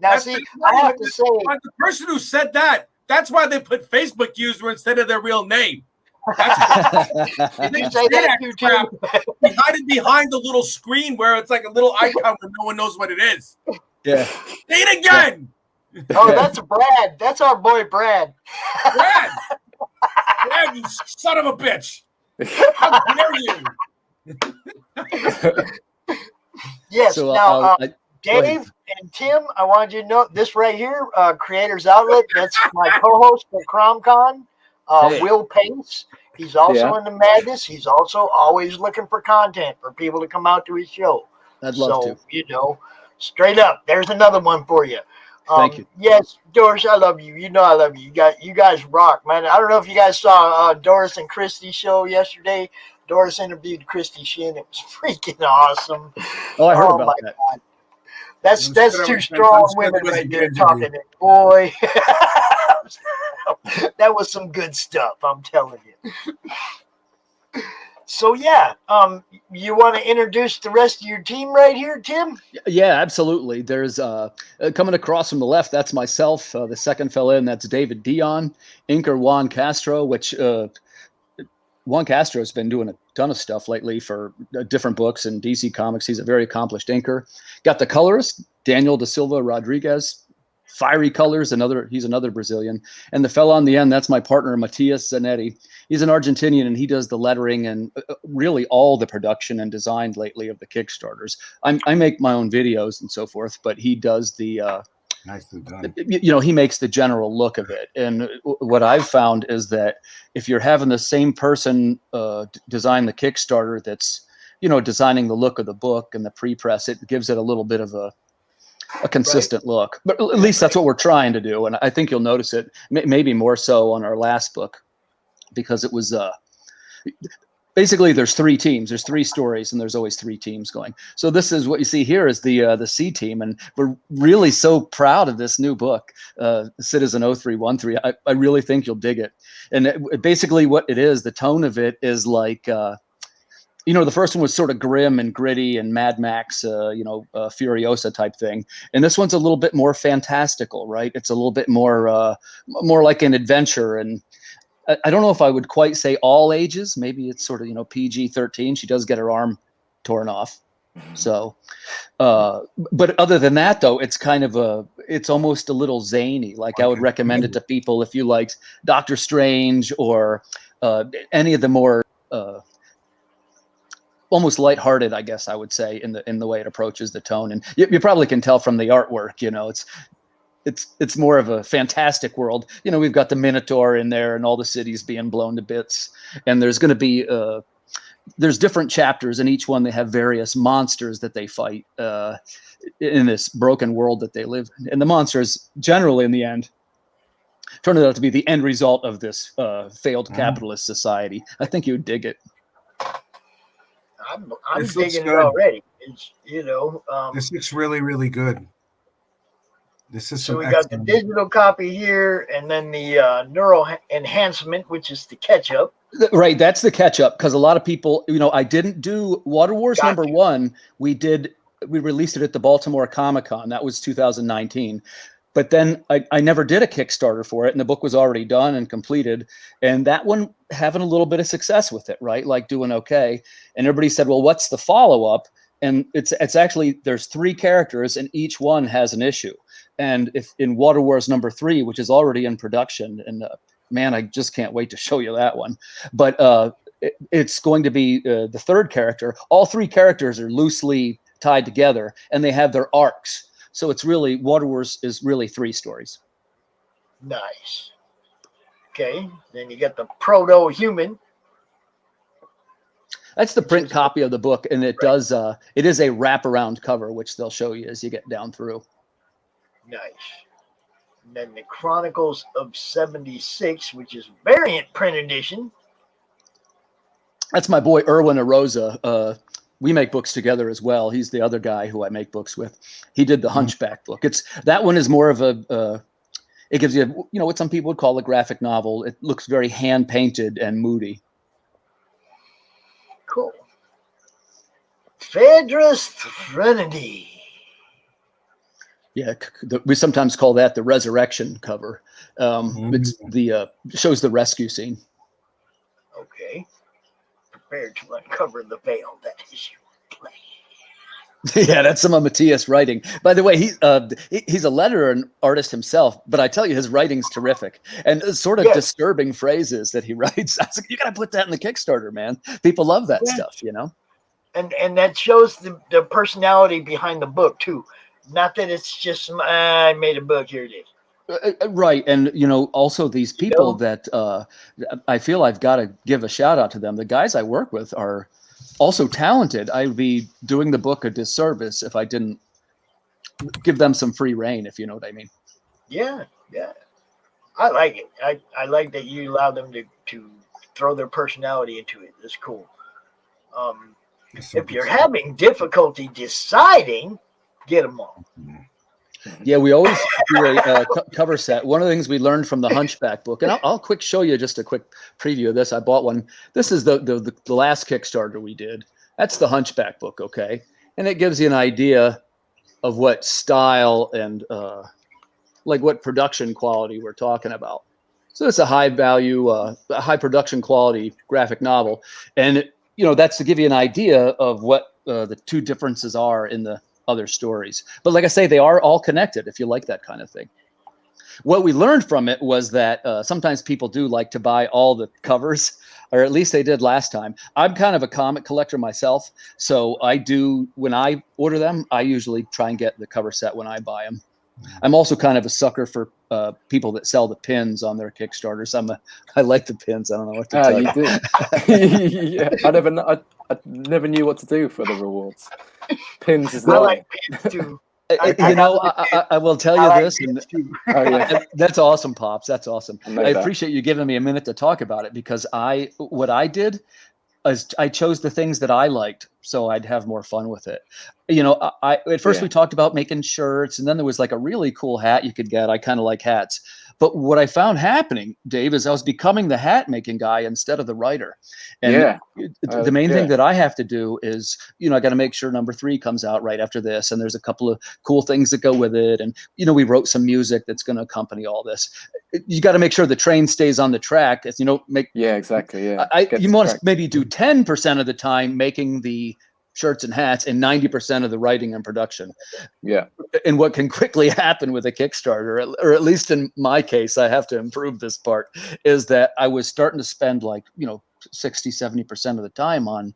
Now, I have to say, the person who said that's why they put Facebook user instead of their real name. That's you say that crap. We hide it behind the little screen where it's like a little icon where no one knows what it is. Yeah. Say it again. Oh, that's Brad. That's our boy Brad. Brad, you son of a bitch. How dare you? Yes. So, now, Dave and Tim, I wanted you to know this right here, Creators Outlet. That's my co-host for CRoM Con, Will Pace. He's also in the madness. He's also always looking for content for people to come out to his show. I'd love to. Straight up, there's another one for you. Thank you. Yes, Doris, I love you. You know I love you. You guys rock, man. I don't know if you guys saw Doris and Christy's show yesterday. Doris interviewed Christy Shin. It was freaking awesome. Oh, I heard about that. God. That's two strong women right there talking. Boy, that was some good stuff, I'm telling you. So yeah, you want to introduce the rest of your team right here, Tim? Yeah, absolutely. There's coming across from the left, that's myself. The second fella in, that's David Dion, inker Juan Castro, which Juan Castro has been doing a ton of stuff lately for different books and DC Comics. He's a very accomplished inker. Got the colorist, Daniel da Silva Rodriguez. Fiery colors, he's another Brazilian. And the fella on the end, that's my partner, Matias Zanetti. He's an Argentinian, and he does the lettering and really all the production and design lately of the Kickstarters. I make my own videos and so forth, but he does the, nicely done. He makes the general look of it. And what I've found is that if you're having the same person design the Kickstarter that's, designing the look of the book and the pre-press, it gives it a little bit of a consistent look. But at least that's what we're trying to do. And I think you'll notice it maybe more so on our last book, because it was basically there's three teams, there's three stories, and there's always three teams going. So this is what you see here is the C team, and we're really so proud of this new book, Citizen 0313. I really think you'll dig it. And basically what it is, the tone of it is like You know, the first one was sort of grim and gritty and Mad Max, Furiosa type thing, and this one's a little bit more fantastical, right? It's a little bit more like an adventure, and I don't know if I would quite say all ages. Maybe it's sort of PG-13. She does get her arm torn off, so. But other than that, though, it's kind of it's almost a little zany. Like I would recommend it to people if you liked Doctor Strange or any of the more. Almost lighthearted, I guess I would say, in the way it approaches the tone, and you probably can tell from the artwork. It's more of a fantastic world. We've got the Minotaur in there, and all the cities being blown to bits, and there's going to be there's different chapters, and each one they have various monsters that they fight in this broken world that they live in, and the monsters generally, in the end, turn out to be the end result of this failed capitalist society. I think you'd dig it. I'm digging it already. It's, this looks really, really good. This is so we got the digital copy here, and then the neural enhancement, which is the catch-up. Right, that's the catch-up, because a lot of people, I didn't do Water Wars #1. We released it at the Baltimore Comic-Con. That was 2019. But then I never did a Kickstarter for it, and the book was already done and completed. And that one having a little bit of success with it, right? Like doing okay. And everybody said, well, what's the follow-up? And it's actually, there's 3 characters, and each one has an issue. And if in Water Wars #3, which is already in production, and man, I just can't wait to show you that one. But it's going to be the 3rd character. All 3 characters are loosely tied together, and they have their arcs. So it's really, Water Wars is really 3 stories. Nice. Okay, then you get the proto-human. That's the print copy of the book, and it does. It is a wraparound cover, which they'll show you as you get down through. Nice. And then the Chronicles of 76, which is variant print edition. That's my boy Erwin Arosa. We make books together as well. He's the other guy who I make books with. He did the Hunchback book. That one is more of a. It gives you, what some people would call a graphic novel. It looks very hand painted and moody. Cool. Phaedra's Trinity. Yeah, we sometimes call that the resurrection cover. It's shows the rescue scene. Okay. Prepare to uncover the veil that is your play. Yeah, that's some of Matthias' writing. By the way, he's a letterer and artist himself, but I tell you, his writing's terrific. And sort of disturbing phrases that he writes. I was like, you got to put that in the Kickstarter, man. People love that stuff, And that shows the personality behind the book, too. Not that it's just, I made a book, here it is. Right. And, also these people that I feel I've got to give a shout out to them. The guys I work with are also talented. I'd be doing the book a disservice if I didn't give them some free reign, if you know what I mean. Yeah. I like it. I like that you allow them to throw their personality into it. That's cool. If you're having difficulty deciding, get them all. Yeah, we always do a cover set. One of the things we learned from the Hunchback book, and I'll quick show you just a quick preview of this. I bought one. This is the last Kickstarter we did. That's the Hunchback book, okay? And it gives you an idea of what style and like what production quality we're talking about. So it's a high value, high production quality graphic novel. And, that's to give you an idea of what the 2 differences are in the other stories. But like I say, they are all connected if you like that kind of thing. What we learned from it was that sometimes people do like to buy all the covers, or at least they did last time. I'm kind of a comic collector myself, so when I order them, I usually try and get the cover set when I buy them. I'm also kind of a sucker for people that sell the pins on their Kickstarters. I like the pins. I don't know what to tell you. Do. Yeah, I never knew what to do for the rewards. Pins is I like pins too. I will tell you like this. And, that's awesome, Pops. That's awesome. I that. appreciate you giving me a minute to talk about it, because what I did is I chose the things that I liked, so I'd have more fun with it. At first we talked about making shirts, and then there was like a really cool hat you could get. I kind of like hats, But what I found happening, Dave, is I was becoming the hat making guy instead of the writer. And Yeah. the main Yeah. thing that I have to do is, I got to make sure number 3 comes out right after this. And there's a couple of cool things that go with it. And, we wrote some music that's going to accompany all this. You got to make sure the train stays on the track. As Yeah, exactly. Yeah. You want to maybe do 10% of the time making the shirts and hats and 90% of the writing and production. Yeah. And what can quickly happen with a Kickstarter, or at least in my case, I have to improve this part, is that I was starting to spend 60, 70% of the time on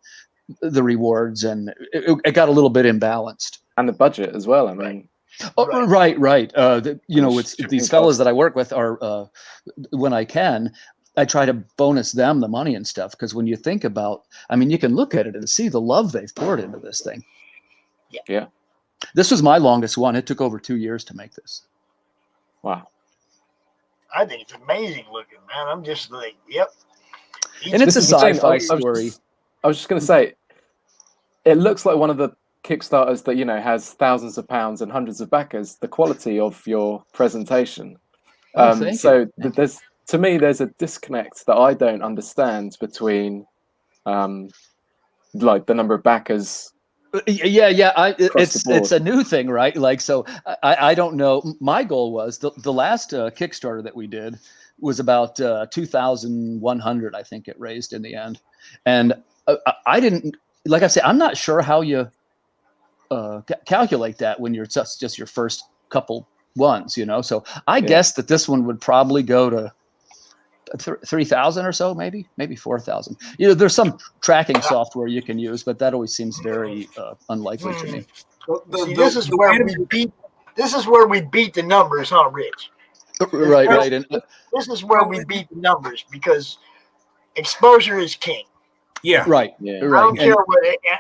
the rewards, and it got a little bit imbalanced. And the budget as well. I mean, right. It's these fellas that I work with are, when I can, I try to bonus them the money and stuff. Because when you think about, you can look at it and see the love they've poured into this thing. Yeah. This was my longest one. It took over 2 years to make this. Wow. I think it's amazing looking, man. I'm just like, yep. And it's a This is the thing, sci-fi story. I was just going to say, it looks like one of the Kickstarters that, has thousands of pounds and hundreds of backers, the quality of your presentation. There's, to me, there's a disconnect that I don't understand between the number of backers. It's a new thing, right? I don't know. My goal was the last Kickstarter that we did was about 2,100, I think it raised in the end. And I didn't, like I say, I'm not sure how you calculate that when you're just your first couple ones, So I guess that this one would probably go to 3,000 or so, maybe 4,000. There's some tracking software you can use, but that always seems very unlikely to me. This is where we beat the numbers, huh, Rich? Right. And this is where we beat the numbers because exposure is king. Yeah. Right. Yeah. I don't care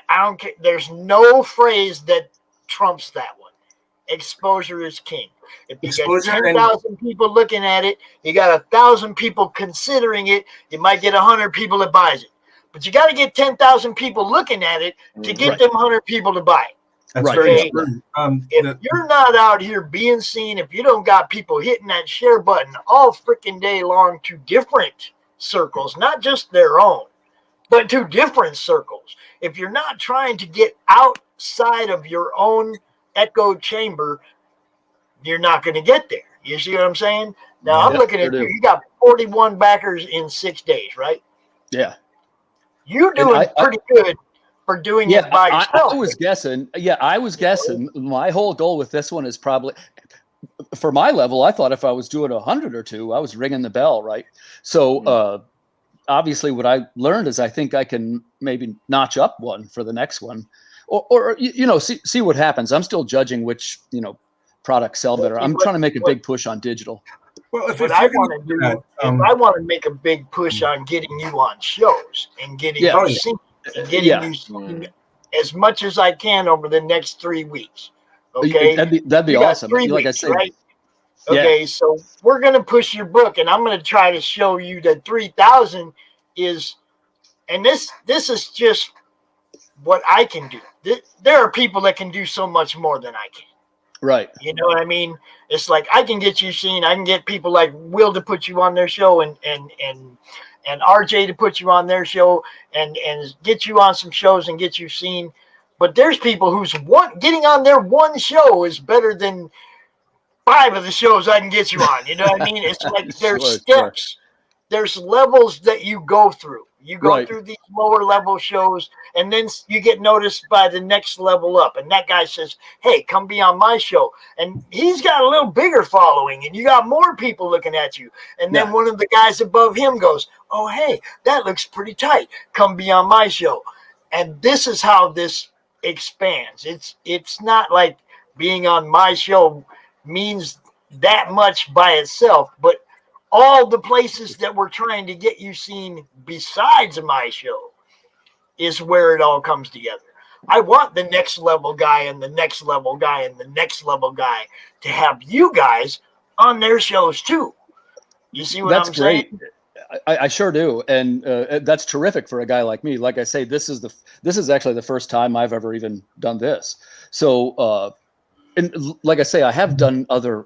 I don't care. There's no phrase that trumps that one. Exposure is king. If you get 10,000 people looking at it, you got 1,000 people considering it. You might get 100 people that buys it, but you got to get 10,000 people looking at it to get them 100 people to buy it. That's very true. If you're not out here being seen, if you don't got people hitting that share button all freaking day long to different circles, not just their own, but to different circles. If you're not trying to get outside of your own echo chamber, you're not going to get there. You see what I'm saying? Now I'm looking at you. You got 41 backers in 6 days, right? Yeah. You're doing pretty good for doing it by yourself. I was guessing. Yeah, I was guessing. My whole goal with this one is probably, for my level, I thought if I was doing 100 or 2, I was ringing the bell, right? So obviously what I learned is I think I can maybe notch up one for the next one. Or see what happens. I'm still judging which, products sell better. I'm trying to make a big push on digital. Well, if I want to make a big push on getting you on shows and getting you seen and getting you seen as much as I can over the next 3 weeks. Okay, that'd be awesome. 3 like weeks, I said, right? Okay, so we're gonna push your book, and I'm gonna try to show you that 3,000 is, and this is just what I can do. There are people that can do so much more than I can. Right. You know what I mean? It's like I can get you seen. I can get people like Will to put you on their show and RJ to put you on their show and get you on some shows and get you seen. But there's people who's getting on their one show is better than 5 of the shows I can get you on. You know what I mean? It's like there's steps. There's levels that you go through. You go through these lower level shows, and then you get noticed by the next level up. And that guy says, hey, come be on my show. And he's got a little bigger following, and you got more people looking at you. And then one of the guys above him goes, oh, hey, that looks pretty tight. Come be on my show. And this is how this expands. It's not like being on my show means that much by itself, but all the places that we're trying to get you seen besides my show is where it all comes together. I want the next level guy and the next level guy and the next level guy to have you guys on their shows too. You see what I'm saying? I sure do. And that's terrific for a guy like me. Like I say, this is actually the first time I've ever even done this. So and like I say, I have done other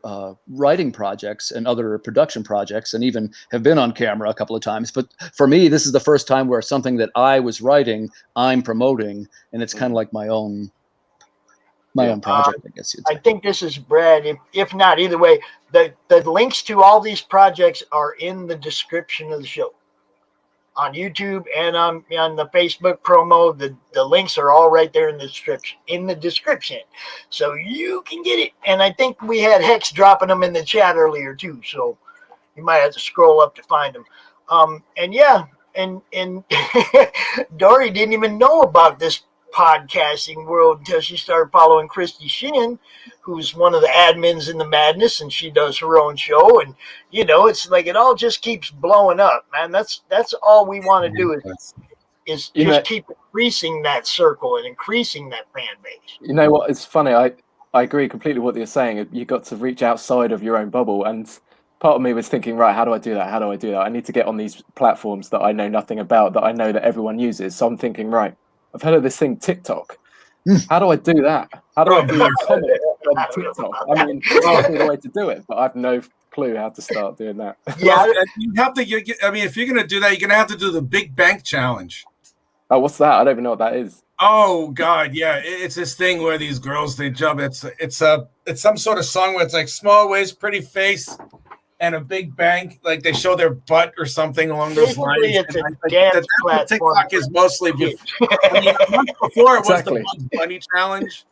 writing projects and other production projects, and even have been on camera a couple of times. But for me, this is the first time where something that I was writing, I'm promoting, and it's kind of like my own project, I guess you'd say. I think this is Brad. If not, either way, the links to all these projects are in the description of the show. On YouTube and on the Facebook promo, the links are all right there in the description. So you can get it. And I think we had Hex dropping them in the chat earlier too. So you might have to scroll up to find them. And Dory didn't even know about this podcasting world until she started following Christy Shin, who's one of the admins in the Madness, and she does her own show. And it's like it all just keeps blowing up, man. That's all we want to do is just keep increasing that circle and increasing that fan base. You know what? It's funny. I agree completely with what you're saying. You got to reach outside of your own bubble, and part of me was thinking, right, how do I do that? How do I do that? I need to get on these platforms that I know nothing about, that I know that everyone uses. So I'm thinking, right, I've heard of this thing, TikTok. How do I do that? How do I do a comment on TikTok? I mean, that's the way to do it, but I've no clue how to start doing that. Yeah, you have to. I mean, if you're going to do that, you're going to have to do the Big Bank Challenge. Oh, what's that? I don't even know what that is. Oh God, yeah, it's this thing where these girls they jump. It's some sort of song where it's like small waist, pretty face, and a big bank, like they show their butt or something along those lines. It's a dance platform. TikTok is mostly before it was the Bugs Bunny challenge.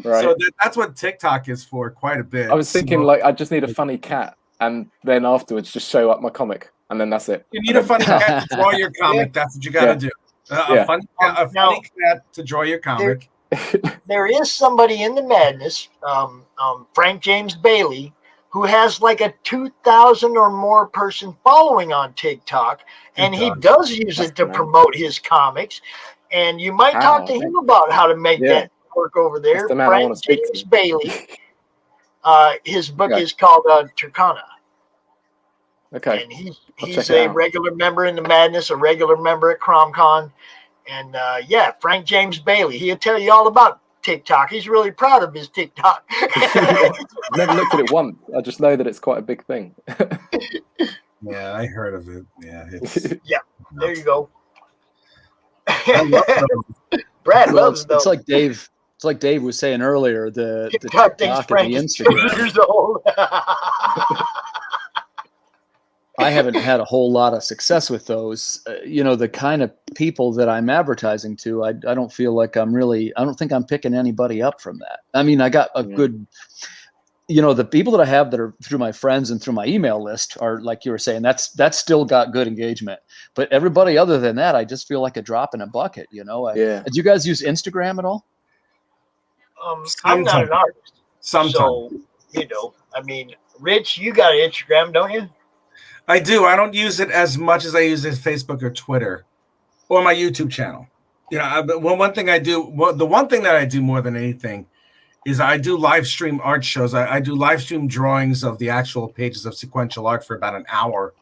Right. So that's what TikTok is for quite a bit. I was thinking like I just need a funny cat, and then afterwards just show up my comic, and then that's it. You need a funny cat to draw your comic. That's what you got to do. A funny cat to draw your comic. There is somebody in the Madness, Frank James Bailey, who has like a 2,000 or more person following on TikTok, and he does use it to promote his comics. And you might talk to him about how to make that work over there. Frank James Bailey. His book is called Turkana. Okay. And he's a regular member in the Madness, a regular member at CRoM Con. And Frank James Bailey. He'll tell you all about TikTok. He's really proud of his TikTok. I've never looked at it once. I just know that it's quite a big thing. Yeah, I heard of it. Yeah, there you go. Brad loves it's like Dave. It's like Dave was saying earlier. The TikTok and Frank the is Instagram. 2 years old. I haven't had a whole lot of success with those. The kind of people that I'm advertising to, I don't feel like I don't think I'm picking anybody up from that. I mean, I got a good, the people that I have that are through my friends and through my email list are, like you were saying, that's still got good engagement. But everybody other than that, I just feel like a drop in a bucket, Did you guys use Instagram at all? I'm not an artist. Sometimes. So, I mean, Rich, you got an Instagram, don't you? I do. I don't use it as much as I use it Facebook or Twitter or my YouTube channel. One thing I do, the one thing that I do more than anything is I do live stream art shows. I do live stream drawings of the actual pages of sequential art for about an hour.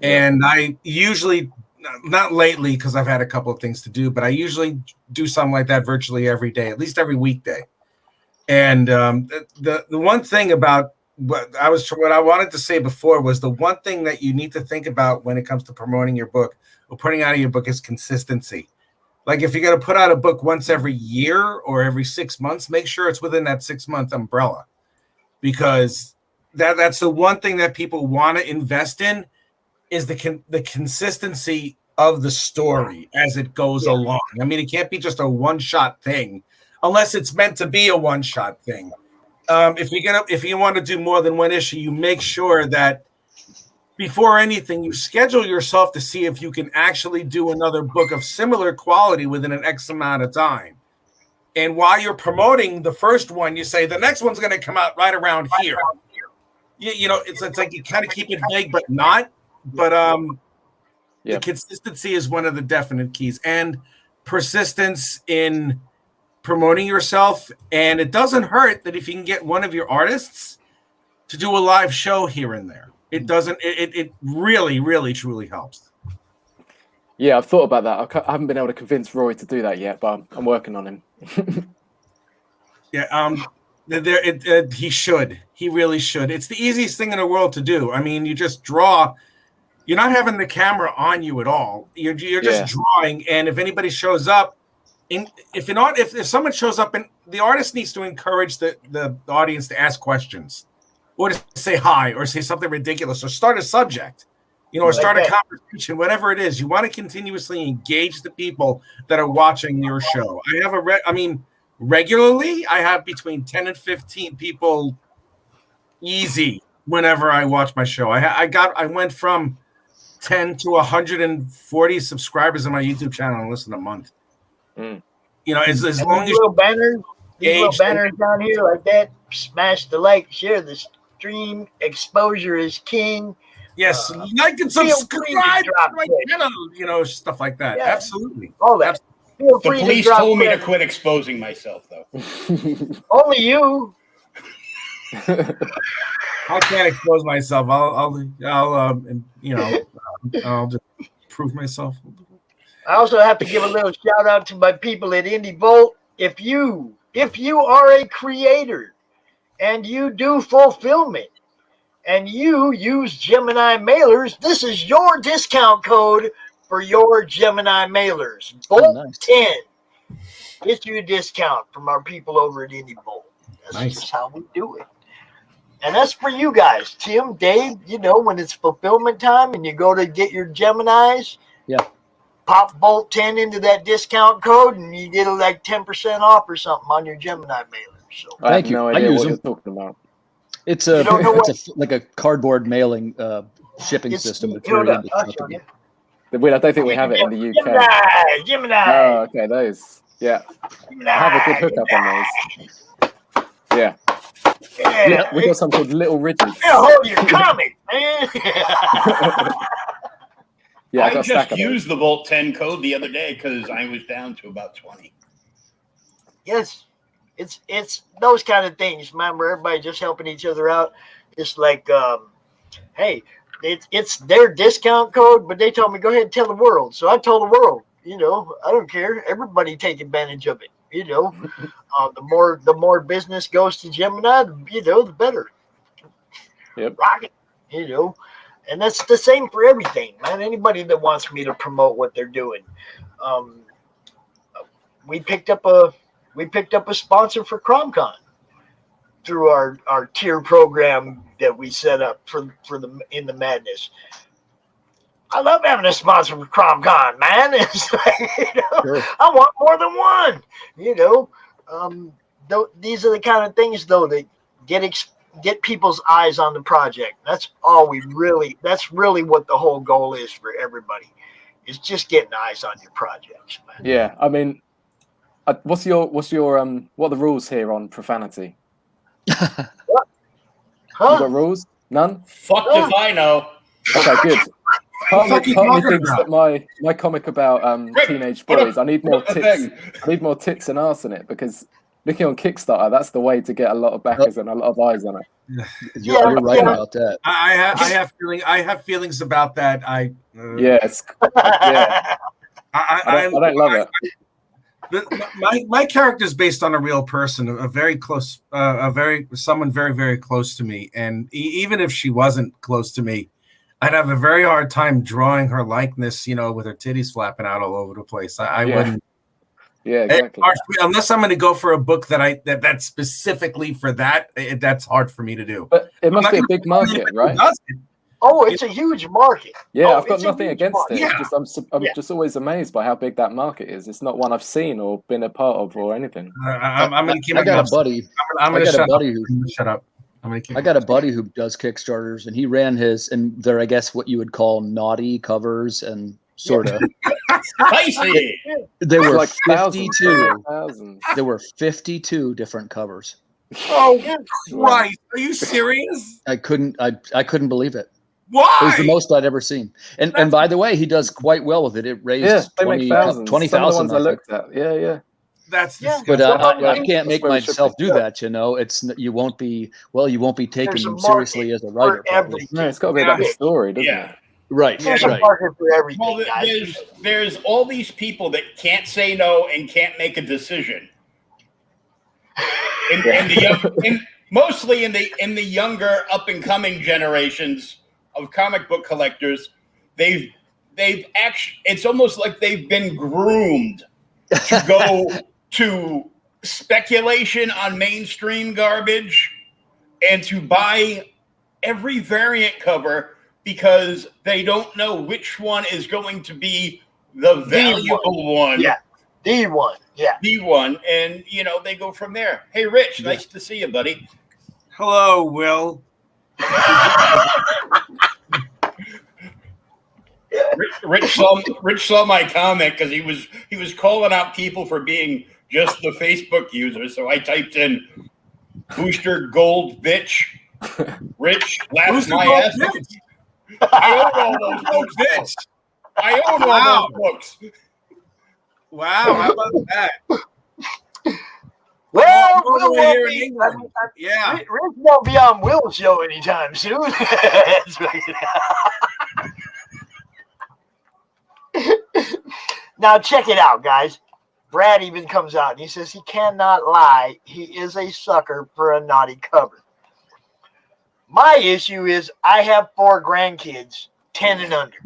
And I usually, not lately because I've had a couple of things to do, but I usually do something like that virtually every day, at least every weekday. And the one thing about what I wanted to say before was the one thing that you need to think about when it comes to promoting your book or putting out your book is consistency. Like if you're going to put out a book once every year or every 6 months, make sure it's within that 6-month umbrella, because that's the one thing that people want to invest in is the consistency of the story as it goes along. I mean, it can't be just a one-shot thing unless it's meant to be a one-shot thing. If you want to do more than one issue, you make sure that before anything, you schedule yourself to see if you can actually do another book of similar quality within an X amount of time. And while you're promoting the first one, you say the next one's going to come out right around here. It's like you kind of keep it vague, but not. But the consistency is one of the definite keys, and persistence in promoting yourself. And it doesn't hurt that if you can get one of your artists to do a live show here and there. It doesn't. It really, really, truly helps. Yeah, I've thought about that. I haven't been able to convince Rory to do that yet, but I'm working on him. He should. He really should. It's the easiest thing in the world to do. I mean, you just draw. You're not having the camera on you at all. You're just drawing, and if anybody shows up, if someone shows up, and the artist needs to encourage the audience to ask questions, or to say hi, or say something ridiculous, or start a subject, or start a conversation, whatever it is. You want to continuously engage the people that are watching your show. Regularly, I have between 10 and 15 people easy whenever I watch my show. I went from 10 to 140 subscribers on my YouTube channel in less than a month. As long as little banners down here like that, smash the like, share the stream, exposure is king. Yes, like and subscribe to my channel, stuff like that. Yeah. Absolutely. All that. The police told me to quit exposing myself, though. Only you. I can't expose myself. I'll just prove myself. I also have to give a little shout out to my people at Indie Bolt. If you are a creator and you do fulfillment and you use Gemini mailers, this is your discount code for your Gemini mailers. Bolt 10. Get you a discount from our people over at Indie Bolt. That's just how we do it. And that's for you guys. Tim, Dave, when it's fulfillment time and you go to get your Geminis, pop Bolt 10 into that discount code and you get like 10% off or something on your Gemini mailer. So Thank you. No idea what you're talking about. It's like a cardboard mailing shipping system. I don't think we have it in the UK. Gemini. Oh, okay, those. Yeah. Gemini, I have a good hookup on those. Yeah. Yeah. We got something called Little Ridges. Hold your comic, man. Yeah, I just used the Bolt 10 code the other day because I was down to about 20. Yes. It's those kind of things, man, where everybody just helping each other out. It's like, hey, it's their discount code, but they told me go ahead and tell the world. So I told the world, I don't care. Everybody take advantage of it. The more business goes to Gemini, the better. Yep. Rocket, and that's the same for everything, man. Anybody that wants me to promote what they're doing, we picked up a sponsor for CRoM Con through our tier program that we set up for the in the madness. I love having a sponsor for CRoM Con, man. It's like, Sure. I want more than one. These are the kind of things though that get people's eyes on the project. That's really what the whole goal is for everybody. Is just getting eyes on your projects, man. Yeah, I mean, what are the rules here on profanity? What? You got rules? None? Fuck if I know. Okay, good. Part of me thinks about? that my comic about teenage boys, I need more tits and arse in it, because looking on Kickstarter, that's the way to get a lot of backers and a lot of eyes on it. You're right about that. I have feelings about that. I don't love it. My character is based on a real person, a very close, someone very, very close to me. And even if she wasn't close to me, I'd have a very hard time drawing her likeness, with her titties flapping out all over the place. I wouldn't. Yeah, exactly. Unless I'm going to go for a book that's specifically for that, that's hard for me to do. But it must be a big market, right? Oh, it's a huge market. Yeah, I've got nothing against it. Yeah. I'm just always amazed by how big that market is. It's not one I've seen or been a part of or anything. I'm going to keep. I got a buddy. I'm going to shut up. I got a buddy who does Kickstarters, and he ran his, and they're, I guess, what you would call naughty covers, and sort of. Spicy. They were like 52. There were 52 different covers. Oh Christ! Are you serious? I couldn't believe it. Why? It was the most I'd ever seen. And by the way, he does quite well with it. It raised 20,000. I looked at. Yeah. That's but I can't make myself do that. It's you won't be taken seriously as a writer. No, it's got to be about the story, doesn't it? Right. There's a market for everything. Well, there's all these people that can't say no and can't make a decision. Mostly in the younger up and coming generations of comic book collectors, they've actually, it's almost like they've been groomed to go to speculation on mainstream garbage and to buy every variant cover because they don't know which one is going to be the valuable one. Yeah, the one. Yeah, the one, and they go from there. Hey, Rich, nice to see you, buddy. Hello, Will. Rich saw my comment because he was calling out people for being just the Facebook user. So I typed in Booster Gold bitch. Rich laughs my ass off. I own all those books, bitch. I own all those books. Wow, how about that? Well, Will won't be, yeah. Rich won't be on Will's show anytime soon. Now check it out, guys. Brad even comes out and he says he cannot lie. He is a sucker for a naughty cover. My issue is I have 4 grandkids, 10 and under.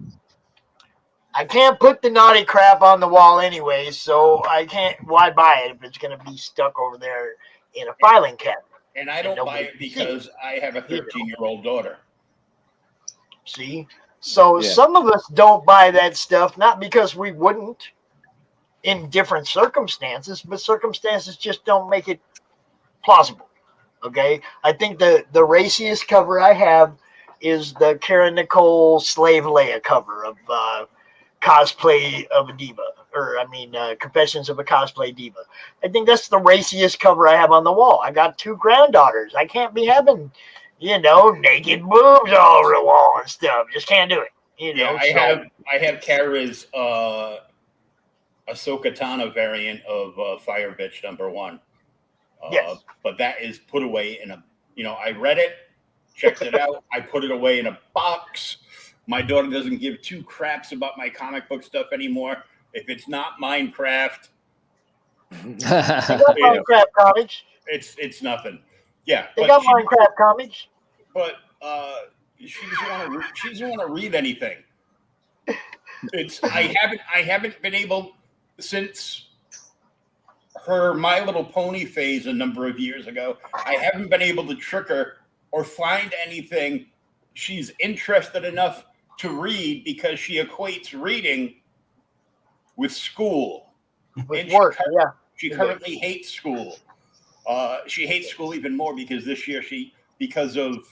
I can't put the naughty crap on the wall anyway, so I can't. Why buy it if it's going to be stuck over there in a filing cabinet? And I don't buy it because I have a 13-year-old daughter. See? So some of us don't buy that stuff, not because we wouldn't in different circumstances, but circumstances just don't make it plausible. Okay? I think the raciest cover I have is the Karen Nicole Slave Leia cover of Cosplay of a Diva, Confessions of a Cosplay Diva. I think that's the raciest cover I have on the wall. I got 2 granddaughters. I can't be having, naked boobs all over the wall and stuff. Just can't do it. I have Kara's Ahsoka Tano variant of Fire Bitch #1. Yes. But that is put away in a, I read it, checked it out. I put it away in a box. My daughter doesn't give 2 craps about my comic book stuff anymore. If it's not Minecraft, Minecraft comics. It's nothing. Yeah, they got Minecraft comics. But she doesn't want to read anything. I haven't been able since her My Little Pony phase a number of years ago. I haven't been able to trick her or find anything she's interested enough to read because she equates reading with school. With work, She currently hates school. She hates school even more because this year because of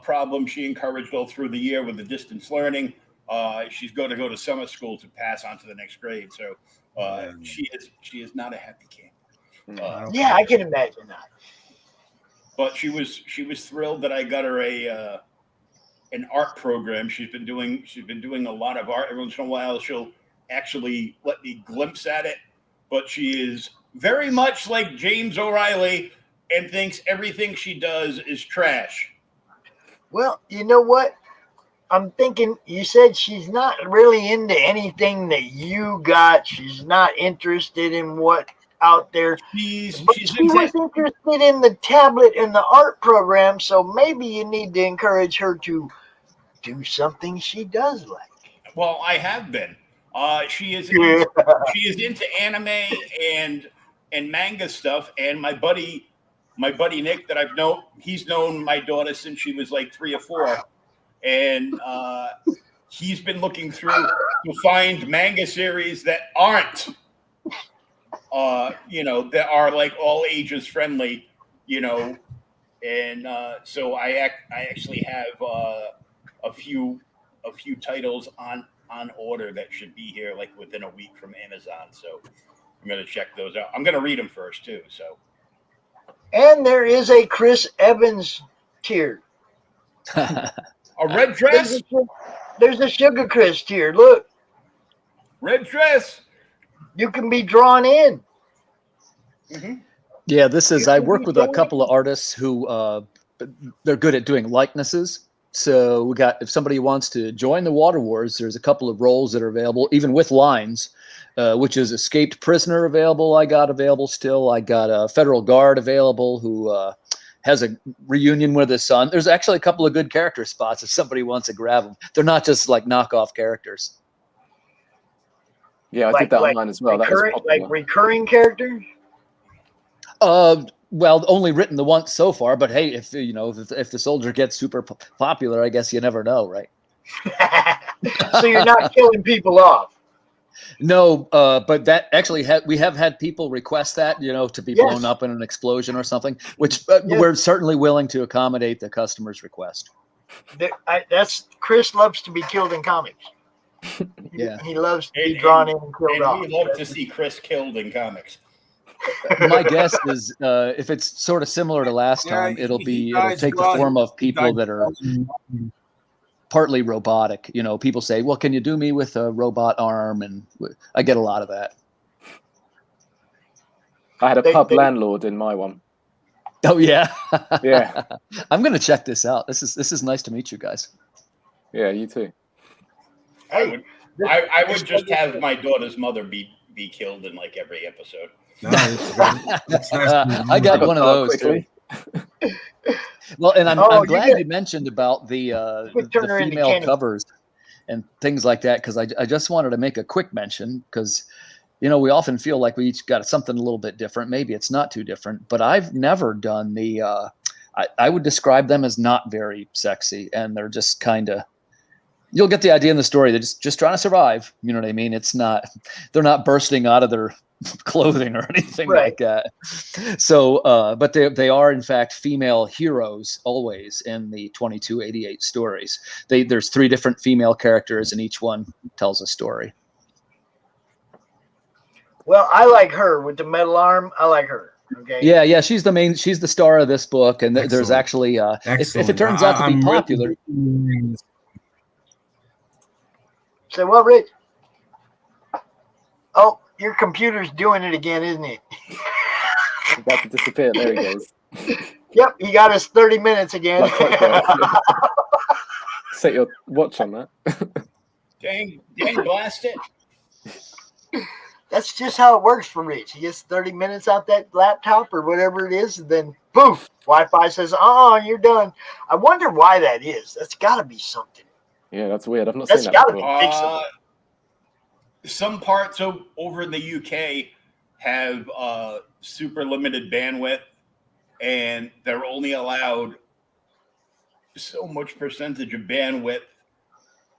problems she encouraged all through the year with the distance learning, she's going to go to summer school to pass on to the next grade. So she is not a happy camper. I can imagine that. But she was thrilled that I got her an art program. She's been doing a lot of art. Every once in a while, she'll actually let me glimpse at it. But she is very much like James O'Reilly and thinks everything she does is trash. Well, you know what? I'm thinking you said she's not really into anything that you got. She's not interested in what out there. She was interested in the tablet and the art program, so maybe you need to encourage her to do something she does like. Well, I have been. She is into anime and manga stuff, and my buddy Nick that I've known, he's known my daughter since she was like 3 or 4, and he's been looking through to find manga series that aren't that are like all ages friendly, and so I actually have a few titles on order that should be here like within a week from Amazon. So I'm going to check those out. I'm going to read them first too. So, and there is a Chris Evans tier. A red dress. There's a Sugar Chris tier. Look, red dress. You can be drawn in. Mm-hmm. Yeah, this is. I work with a couple of artists who they're good at doing likenesses. So we got, if somebody wants to join the Water Wars, there's a couple of roles that are available, even with lines, which is escaped prisoner available. I got available still. I got a federal guard available who has a reunion with his son. There's actually a couple of good character spots if somebody wants to grab them. They're not just like knockoff characters. Yeah, I did that online as well. That was popular. Like recurring characters? Well, only written the once so far, but hey, if the soldier gets super popular, I guess you never know, right? So you're not killing people off. No, but that actually we have had people request that, to be blown up in an explosion or something, which we're certainly willing to accommodate the customer's request. That's Chris loves to be killed in comics. Yeah, he loves to be drawn in and killed off. We love to see Chris killed in comics. My guess is if it's sort of similar to last time, it'll take the form of people that are partly robotic. People say, well, can you do me with a robot arm? And I get a lot of that. I had a pub landlord in my one. Oh yeah. Yeah. I'm going to check this out. This is nice to meet you guys. Yeah, you too. Hey, I would just have my daughter's mother be killed in like every episode. Nice. That's nice. I got one of those too. Well, and I'm glad you mentioned about the female covers and things like that, because I just wanted to make a quick mention, because we often feel like we each got something a little bit different. Maybe it's not too different, but I've never done the I would describe them as not very sexy, and they're just kind of, you'll get the idea in the story. They're just trying to survive. You know what I mean? They're not bursting out of their clothing or anything like that. So, but they are in fact female heroes always in the 2288 stories. There's 3 different female characters, and each one tells a story. Well, I like her with the metal arm. I like her. Okay. Yeah. She's the star of this book, and there's actually if it turns out to be popular. Say what, Rich? Oh, your computer's doing it again, isn't it? It's about to disappear. There he goes. Yep, he got us 30 minutes again. Set your watch on that. Dang, blast it. That's just how it works for Rich. He gets 30 minutes out that laptop or whatever it is, and then poof, Wi-Fi says, "Oh, you're done." I wonder why that is. That's got to be something. Yeah, that's weird. I've not That's seen that got to be before. fixable. Some parts over in the UK have super limited bandwidth, and they're only allowed so much percentage of bandwidth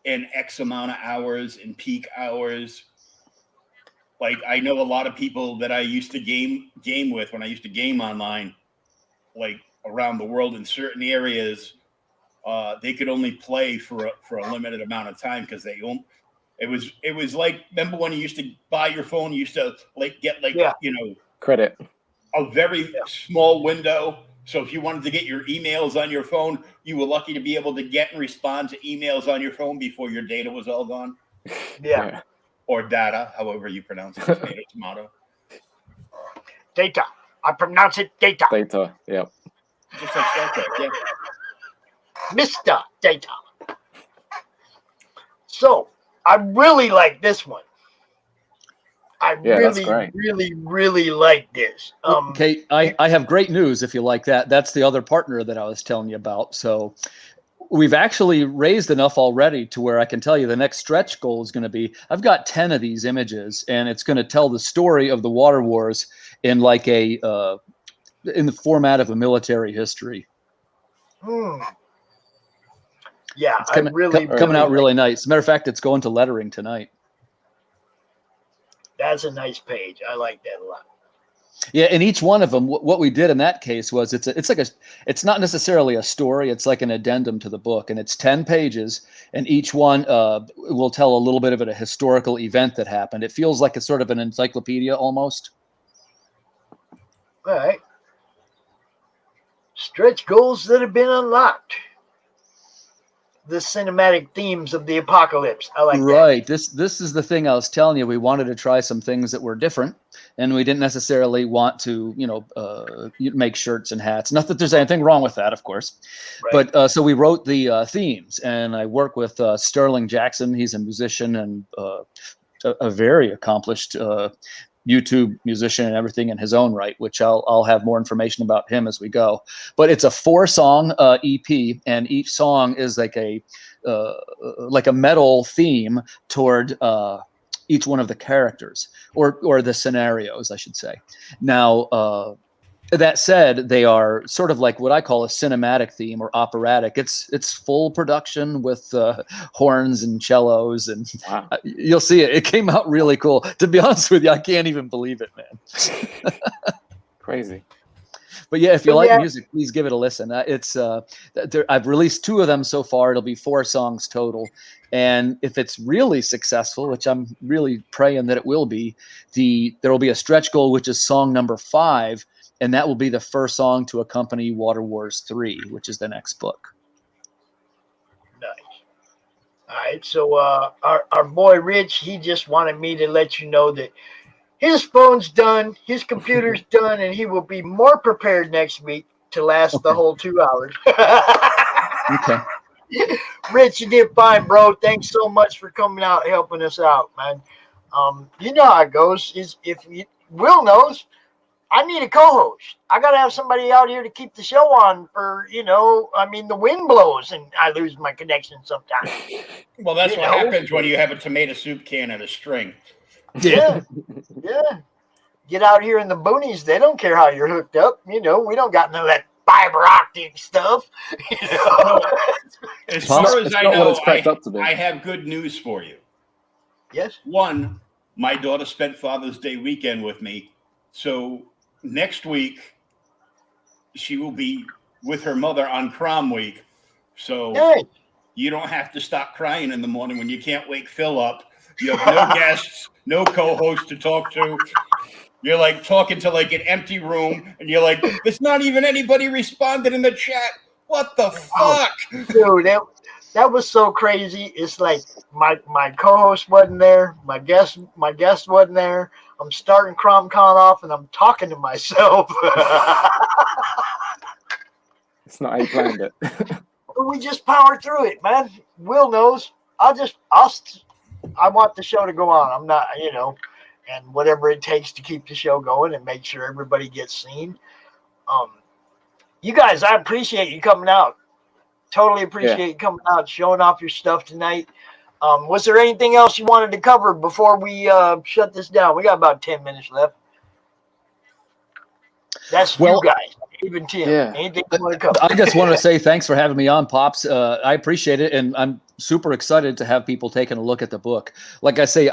in X amount of hours in peak hours. Like, I know a lot of people that I used to game with when I used to game online, like around the world in certain areas, they could only play for a limited amount of time because it was like, remember when you used to buy your phone, you used to get credit, a very small window. So if you wanted to get your emails on your phone, you were lucky to be able to get and respond to emails on your phone before your data was all gone. Yeah. Or data, however you pronounce it, tomato, tomato. Data. I pronounce it data. Data, yeah. Just like Star Trek, yeah. Mr. Data. So, I really like this one. Really like this. Okay, I have great news if you like that. That's the other partner that I was telling you about. So we've actually raised enough already to where I can tell you the next stretch goal is going to be, I've got 10 of these images, and it's going to tell the story of the Water Wars in like in the format of a military history. Yeah, it's coming out really nice. As a matter of fact, it's going to lettering tonight. That's a nice page. I like that a lot. Yeah, and each one of them, what we did in that case was it's not necessarily a story. It's like an addendum to the book, and it's 10 pages, and each one will tell a little bit of a historical event that happened. It feels like it's sort of an encyclopedia almost. All right. Stretch goals that have been unlocked. the cinematic themes of the apocalypse. I like that. Right. This is the thing I was telling you. We wanted to try some things that were different, and we didn't necessarily want to, make shirts and hats. Not that there's anything wrong with that, of course. Right. But so we wrote the themes, and I work with Sterling Jackson. He's a musician and a very accomplished YouTube musician and everything in his own right, which I'll have more information about him as we go. But it's a 4-song EP, and each song is like a metal theme toward each one of the characters or the scenarios, I should say. Now, that said, they are sort of like what I call a cinematic theme or operatic. It's full production with horns and cellos, and Wow. You'll see it. It came out really cool. To be honest with you, I can't even believe it, man. Crazy. But yeah, if you So, like yeah. music, please give it a listen. I've released 2 of them so far. It'll be 4 songs total. And if it's really successful, which I'm really praying that it will be, there will be a stretch goal, which is song number 5. And that will be the first song to accompany Water Wars 3, which is the next book. Nice. All right. So our boy Rich, he just wanted me to let you know that his phone's done, his computer's done, and he will be more prepared next week to last the whole 2 hours. Okay. Rich, you did fine, bro. Thanks so much for coming out and helping us out, man. You know how it goes. Will knows, I need a co-host. I got to have somebody out here to keep the show on for, the wind blows and I lose my connection sometimes. Well, that's what happens when you have a tomato soup can and a string. Yeah. Yeah. Get out here in the boonies. They don't care how you're hooked up. We don't got none of that fiber optic stuff. As far as I not what know, it's cracked up to be. I have good news for you. Yes. One, my daughter spent Father's Day weekend with me. So next week, she will be with her mother on CRoM week. So Hey. you don't have to stop crying in the morning when you can't wake Phil up. You have no guests, no co-host to talk to. You're like talking to like an empty room, and you're like, there's not even anybody responded in the chat. What the fuck? Dude, that was so crazy. It's like my co-host wasn't there, my guest wasn't there. I'm starting CRoM Con off, and I'm talking to myself. It's not how you planned it. We just power through it, man. Will knows. I want the show to go on. I'm not, and whatever it takes to keep the show going and make sure everybody gets seen. You guys, I appreciate you coming out. Totally appreciate you coming out, showing off your stuff tonight. Was there anything else you wanted to cover before we shut this down? We got about 10 minutes left. That's you guys. Even Tim. Yeah. Anything you want to cover? I just want to say thanks for having me on, Pops. I appreciate it, and I'm super excited to have people taking a look at the book. Like I say,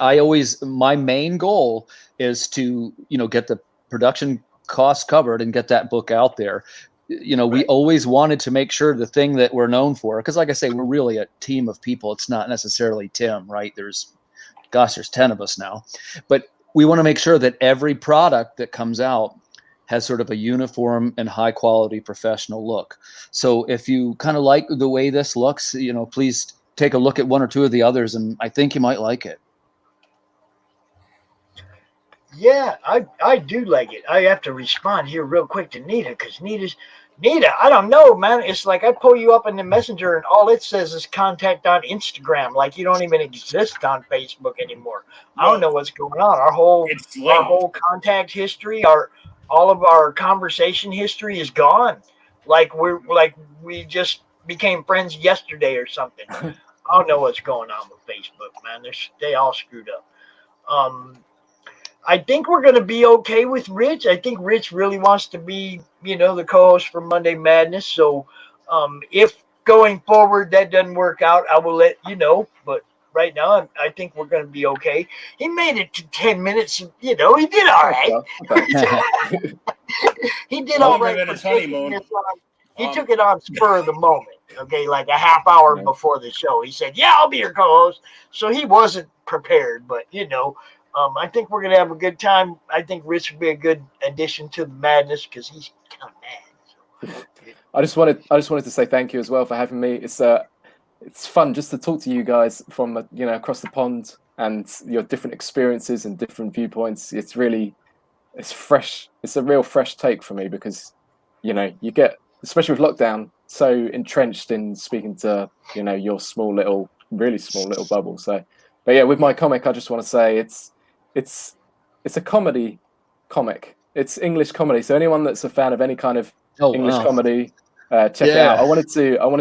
my main goal is to, get the production costs covered and get that book out there. We always wanted to make sure the thing that we're known for, because like I say, we're really a team of people. It's not necessarily Tim, right? There's 10 of us now, but we want to make sure that every product that comes out has sort of a uniform and high quality professional look. So if you kind of like the way this looks, please take a look at 1 or 2 of the others, and I think you might like it. Yeah, I do like it. I have to respond here real quick to Nita, because Nita, I don't know, man. It's like I pull you up in the messenger and all it says is contact on Instagram. Like you don't even exist on Facebook anymore. I don't know what's going on. Our whole contact history, all of our conversation history is gone. Like we just became friends yesterday or something. I don't know what's going on with Facebook, man. They all screwed up. I think we're going to be okay with Rich. I think Rich really wants to be, the co-host for Monday Madness. So if going forward that doesn't work out, I will let you know. But right now, I think we're going to be okay. He made it to 10 minutes. He did all right. He did all right. Than his honeymoon. He took it on spur of the moment. Okay, like a half hour before the show. He said, yeah, I'll be your co-host. So he wasn't prepared, but, I think we're gonna have a good time. I think Rich would be a good addition to the madness because he's kind of mad. So. I just wanted to say thank you as well for having me. It's it's fun just to talk to you guys from across the pond and your different experiences and different viewpoints. It's fresh. It's a real fresh take for me because you get, especially with lockdown, so entrenched in speaking to your really small little bubble. So, but yeah, with my comic, I just want to say it's a comedy comic. It's English comedy. So anyone that's a fan of any kind of English comedy, check it out. I wanted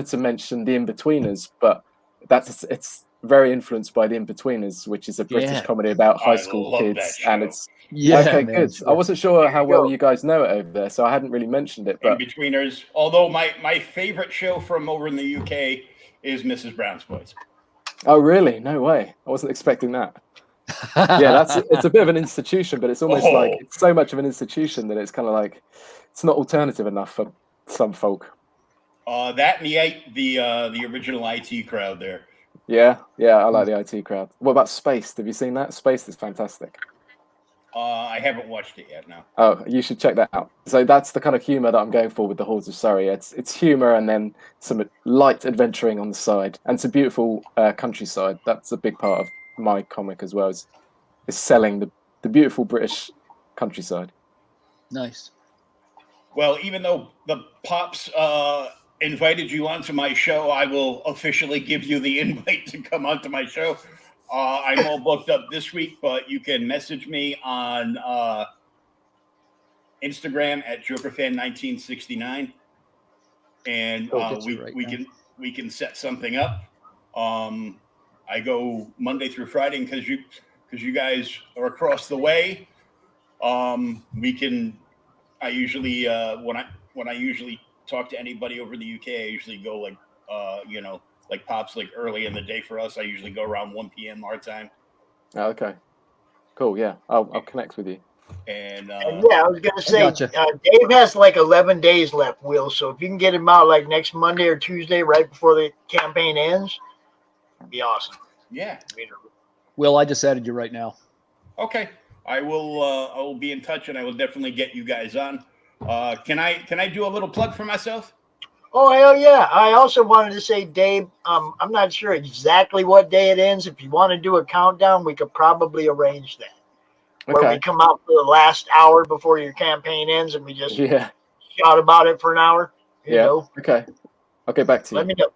to mention The Inbetweeners, but it's very influenced by The Inbetweeners, which is a British comedy about high school kids, and it's okay. Good. Sure. I wasn't sure how well you guys know it over there, so I hadn't really mentioned it. But Inbetweeners, although my favorite show from over in the UK is Mrs. Brown's Boys. Oh, really? No way. I wasn't expecting that. Yeah, it's a bit of an institution, but it's almost like it's so much of an institution that it's kind of like it's not alternative enough for some folk. That and the original IT crowd there. Yeah, I like the IT crowd. What about Spaced? Have you seen that? Spaced is fantastic. I haven't watched it yet. No. Oh, you should check that out. So that's the kind of humor that I'm going for with the Hordes of Surrey. It's humor and then some light adventuring on the side, and some beautiful countryside. That's a big part of my comic as well. Is selling the beautiful British countryside. Nice. Well, even though the Pops invited you onto my show, I will officially give you the invite to come onto my show. I'm all booked up this week, but you can message me on Instagram at JokerFan1969, and we can set something up. I go Monday through Friday because you guys are across the way. I usually when I usually talk to anybody over in the UK, I usually go like Pops, like early in the day for us. I usually go around 1 p.m. our time. Oh, okay, cool. Yeah, I'll connect with you. And yeah, I was gonna say, Dave has like 11 days left, Will. So if you can get him out like next Monday or Tuesday, right before the campaign ends, it'd be awesome. Yeah. Will, I just added you right now. Okay, I will be in touch, and I will definitely get you guys on. Can I do a little plug for myself? Oh, hell yeah. I also wanted to say, Dave, I'm not sure exactly what day it ends. If you want to do a countdown, we could probably arrange that. Where we come out for the last hour before your campaign ends and we just shout about it for an hour. You know? Okay. I'll get back to you. Let me know.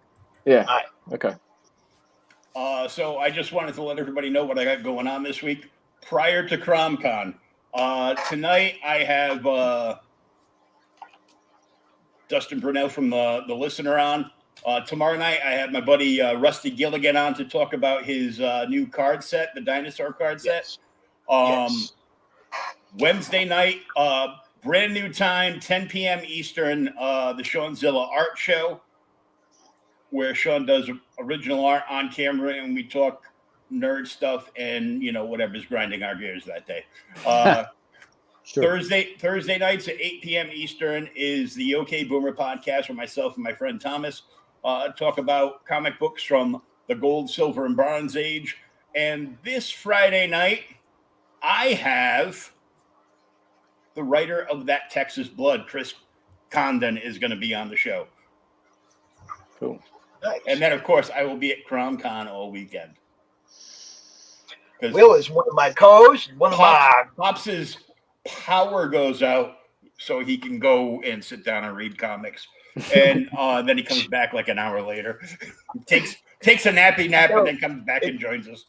Yeah. All right. Okay. So I just wanted to let everybody know what I got going on this week prior to CRoM Con. Tonight I have Dustin Brunel from the Listener on. Tomorrow night I have my buddy Rusty Gilligan on to talk about his new card set, the dinosaur card set. Wednesday night, brand new time, 10 p.m. Eastern, the Seanzilla Art Show, where Sean does original art on camera and we talk nerd stuff and whatever's grinding our gears that day. Sure. Thursday nights at 8 p.m. Eastern is the OK Boomer podcast where myself and my friend Thomas talk about comic books from the Gold, Silver, and Bronze Age. And this Friday night, I have the writer of That Texas Blood, Chris Condon, is going to be on the show. Cool. Nice. And then, of course, I will be at CRoM Con all weekend. Will is one of my co-hosts. Pops's power goes out so he can go and sit down and read comics. And then he comes back like an hour later. takes a nappy nap and then comes back and joins us.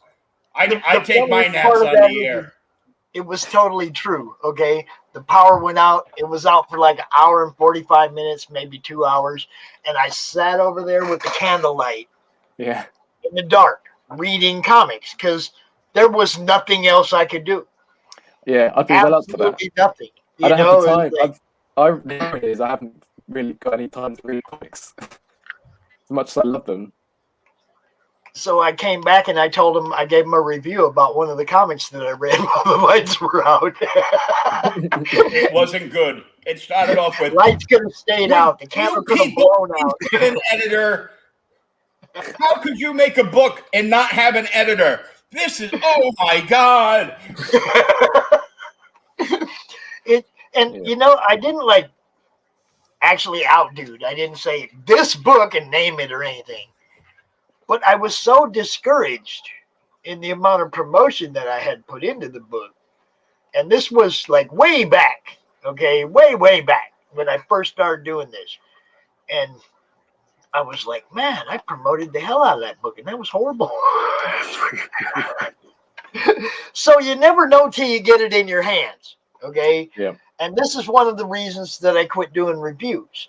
I take my naps on the air. It was totally true, okay? The power went out. It was out for like an hour and 45 minutes, maybe 2 hours. And I sat over there with the candlelight in the dark reading comics because there was nothing else I could do. Yeah, I'd be well up for that. Absolutely nothing. I don't have the time. I haven't really got any time to read comics. As much as I love them. So I came back and I gave him a review about one of the comics that I read while the lights were out. It wasn't good. It started off with lights could have stayed out. The camera could have blown out. An editor. How could you make a book and not have an editor? This is my God. I didn't actually outdude. I didn't say this book and name it or anything. But I was so discouraged in the amount of promotion that I had put into the book. And this was like way back, okay, way back when I first started doing this. And I was like, man, I promoted the hell out of that book, and that was horrible. So you never know till you get it in your hands, okay? Yeah. And this is one of the reasons that I quit doing reviews,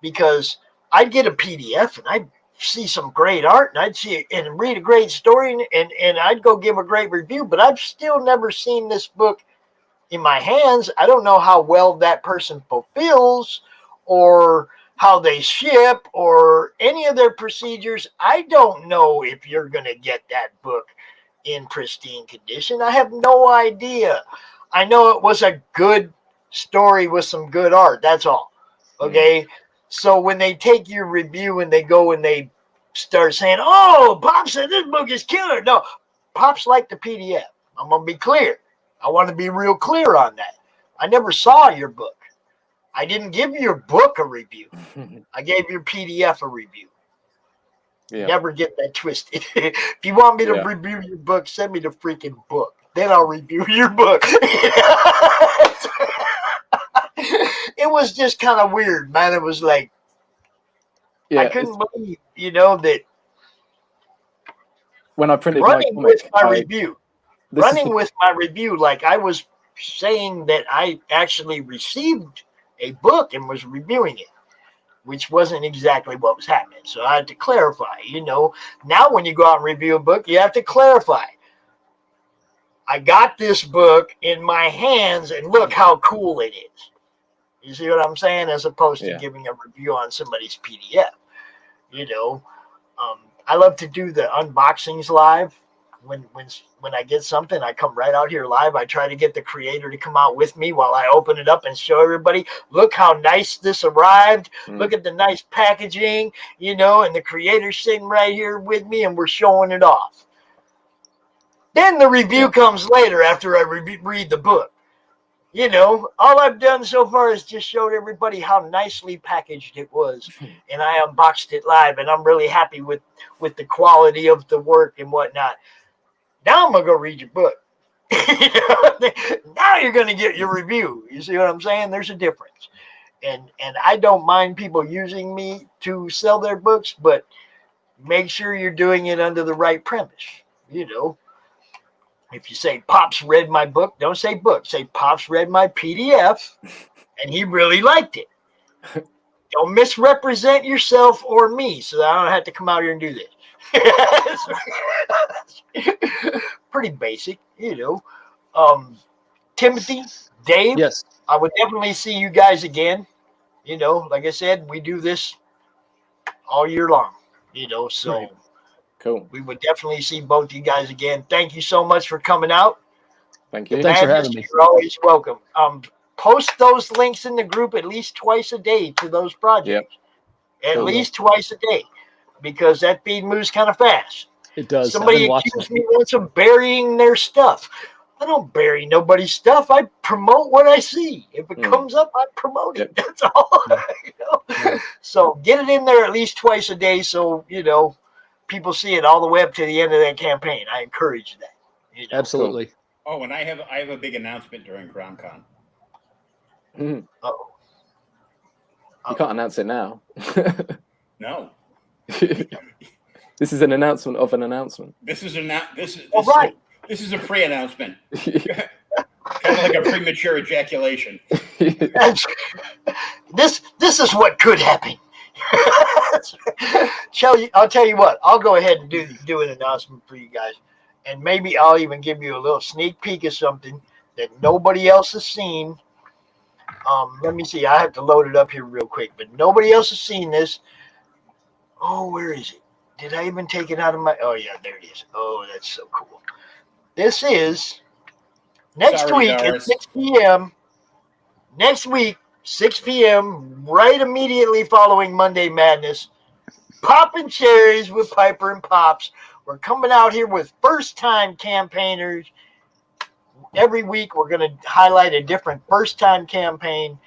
because I'd get a PDF and I'd see some great art and I'd see it and read a great story and I'd go give a great review, but I've still never seen this book in my hands. I don't know how well that person fulfills or how they ship or any of their procedures. I don't know if you're going to get that book in pristine condition. I have no idea. I know it was a good story with some good art. That's all. Okay. So when they take your review and they go and they start saying, oh, Pop said this book is killer. No, Pop's like the PDF. I'm going to be clear. I want to be real clear on that. I never saw your book. I didn't give your book a review. I gave your PDF a review. Yeah. Never get that twisted. If you want me to review your book, send me the freaking book. Then I'll review your book. It was just kind of weird, man. It was like, I couldn't believe, that when I printed running my with comic, my review, like I was saying that I actually received a book and was reviewing it, which wasn't exactly what was happening. So I had to clarify, now when you go out and review a book, you have to clarify. I got this book in my hands and look how cool it is. You see what I'm saying? As opposed to giving a review on somebody's PDF. I love to do the unboxings live. When I get something, I come right out here live. I try to get the creator to come out with me while I open it up and show everybody, look how nice this arrived. Look at the nice packaging, and the creator's sitting right here with me and we're showing it off. Then the review comes later after I read the book. All I've done so far is just showed everybody how nicely packaged it was. And I unboxed it live, and I'm really happy with the quality of the work and whatnot. Now I'm going to go read your book. Now you're going to get your review. You see what I'm saying? There's a difference. And I don't mind people using me to sell their books, but make sure you're doing it under the right premise. If you say Pops read my book, don't say book. Say Pops read my PDF and he really liked it. Don't misrepresent yourself or me so that I don't have to come out here and do this. Pretty basic, Timothy, Dave, Yes. I would definitely see you guys again. Like I said, we do this all year long, so. Right. Cool. We would definitely see both of you guys again. Thank you so much for coming out. Thank you. Thanks for having me. You're always welcome. Post those links in the group at least twice a day to those projects. Yep. At least twice a day, because that feed moves kind of fast. It does. Somebody accused me once of burying their stuff. I don't bury nobody's stuff. I promote what I see. If it comes up, I promote it. That's all. So get it in there at least twice a day, so people see it all the way up to the end of that campaign. I encourage that. Absolutely. Oh, and I have a big announcement during CRoM Con. Uh-oh. You can't announce it now. No. This is an announcement of an announcement. This is this is a pre-announcement. Kind of like a premature ejaculation. This is what could happen. I'll tell you what. I'll go ahead and do an announcement for you guys, and maybe I'll even give you a little sneak peek of something that nobody else has seen. Let me see. I have to load it up here real quick, but nobody else has seen this. Oh, where is it? Did I even take it out of my? Oh yeah, there it is. Oh, that's so cool. This is next week at 6 p.m. Next week, 6 p.m., right immediately following Monday Madness. Popping cherries with Piper and Pops. We're coming out here with first-time campaigners. Every week, we're going to highlight a different first-time campaign.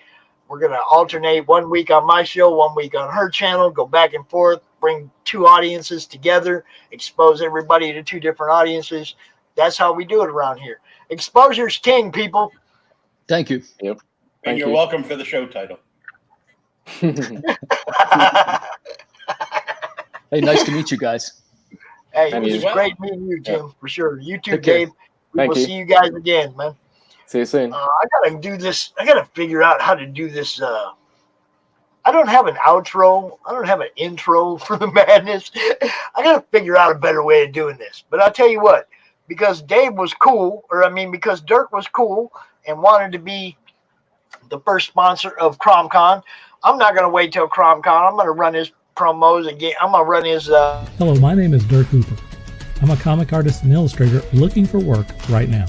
We're going to alternate 1 week on my show, 1 week on her channel, go back and forth, bring two audiences together, expose everybody to two different audiences. That's how we do it around here. Exposure's king, people. Thank you. Yep. And Thank you're you. welcome for the show title. Hey, nice to meet you guys. Hey, And it you. was great meeting you, Jim, for sure. You too, Take care. Dave. We Thank will you. see you guys again, man. See you soon. I gotta do this. I gotta figure out how to do this. I don't have an outro. I don't have an intro for the madness. I gotta figure out a better way of doing this. But I'll tell you what, because Dave was cool, because Dirk was cool and wanted to be the first sponsor of CRoM Con, I'm not gonna wait till CRoM Con. I'm gonna run his promos again. I'm gonna run his. Hello, my name is Dirk Hooper. I'm a comic artist and illustrator looking for work right now.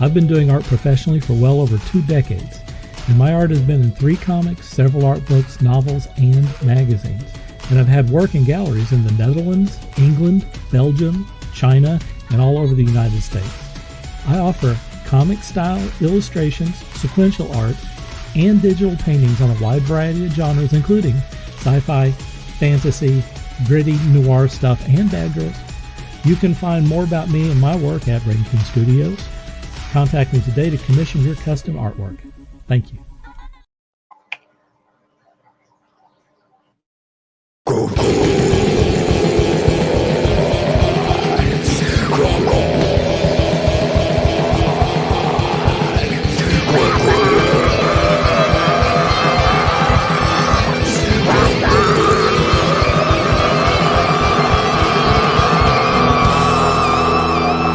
I've been doing art professionally for well over 2 decades, and my art has been in 3 comics, several art books, novels, and magazines. And I've had work in galleries in the Netherlands, England, Belgium, China, and all over the United States. I offer comic-style illustrations, sequential art, and digital paintings on a wide variety of genres, including sci-fi, fantasy, gritty, noir stuff, and bad girls. You can find more about me and my work at Rainkin Studios. Contact me today to commission your custom artwork. Thank you.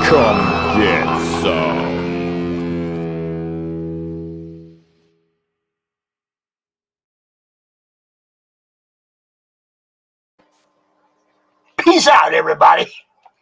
Come get some. Peace out, everybody.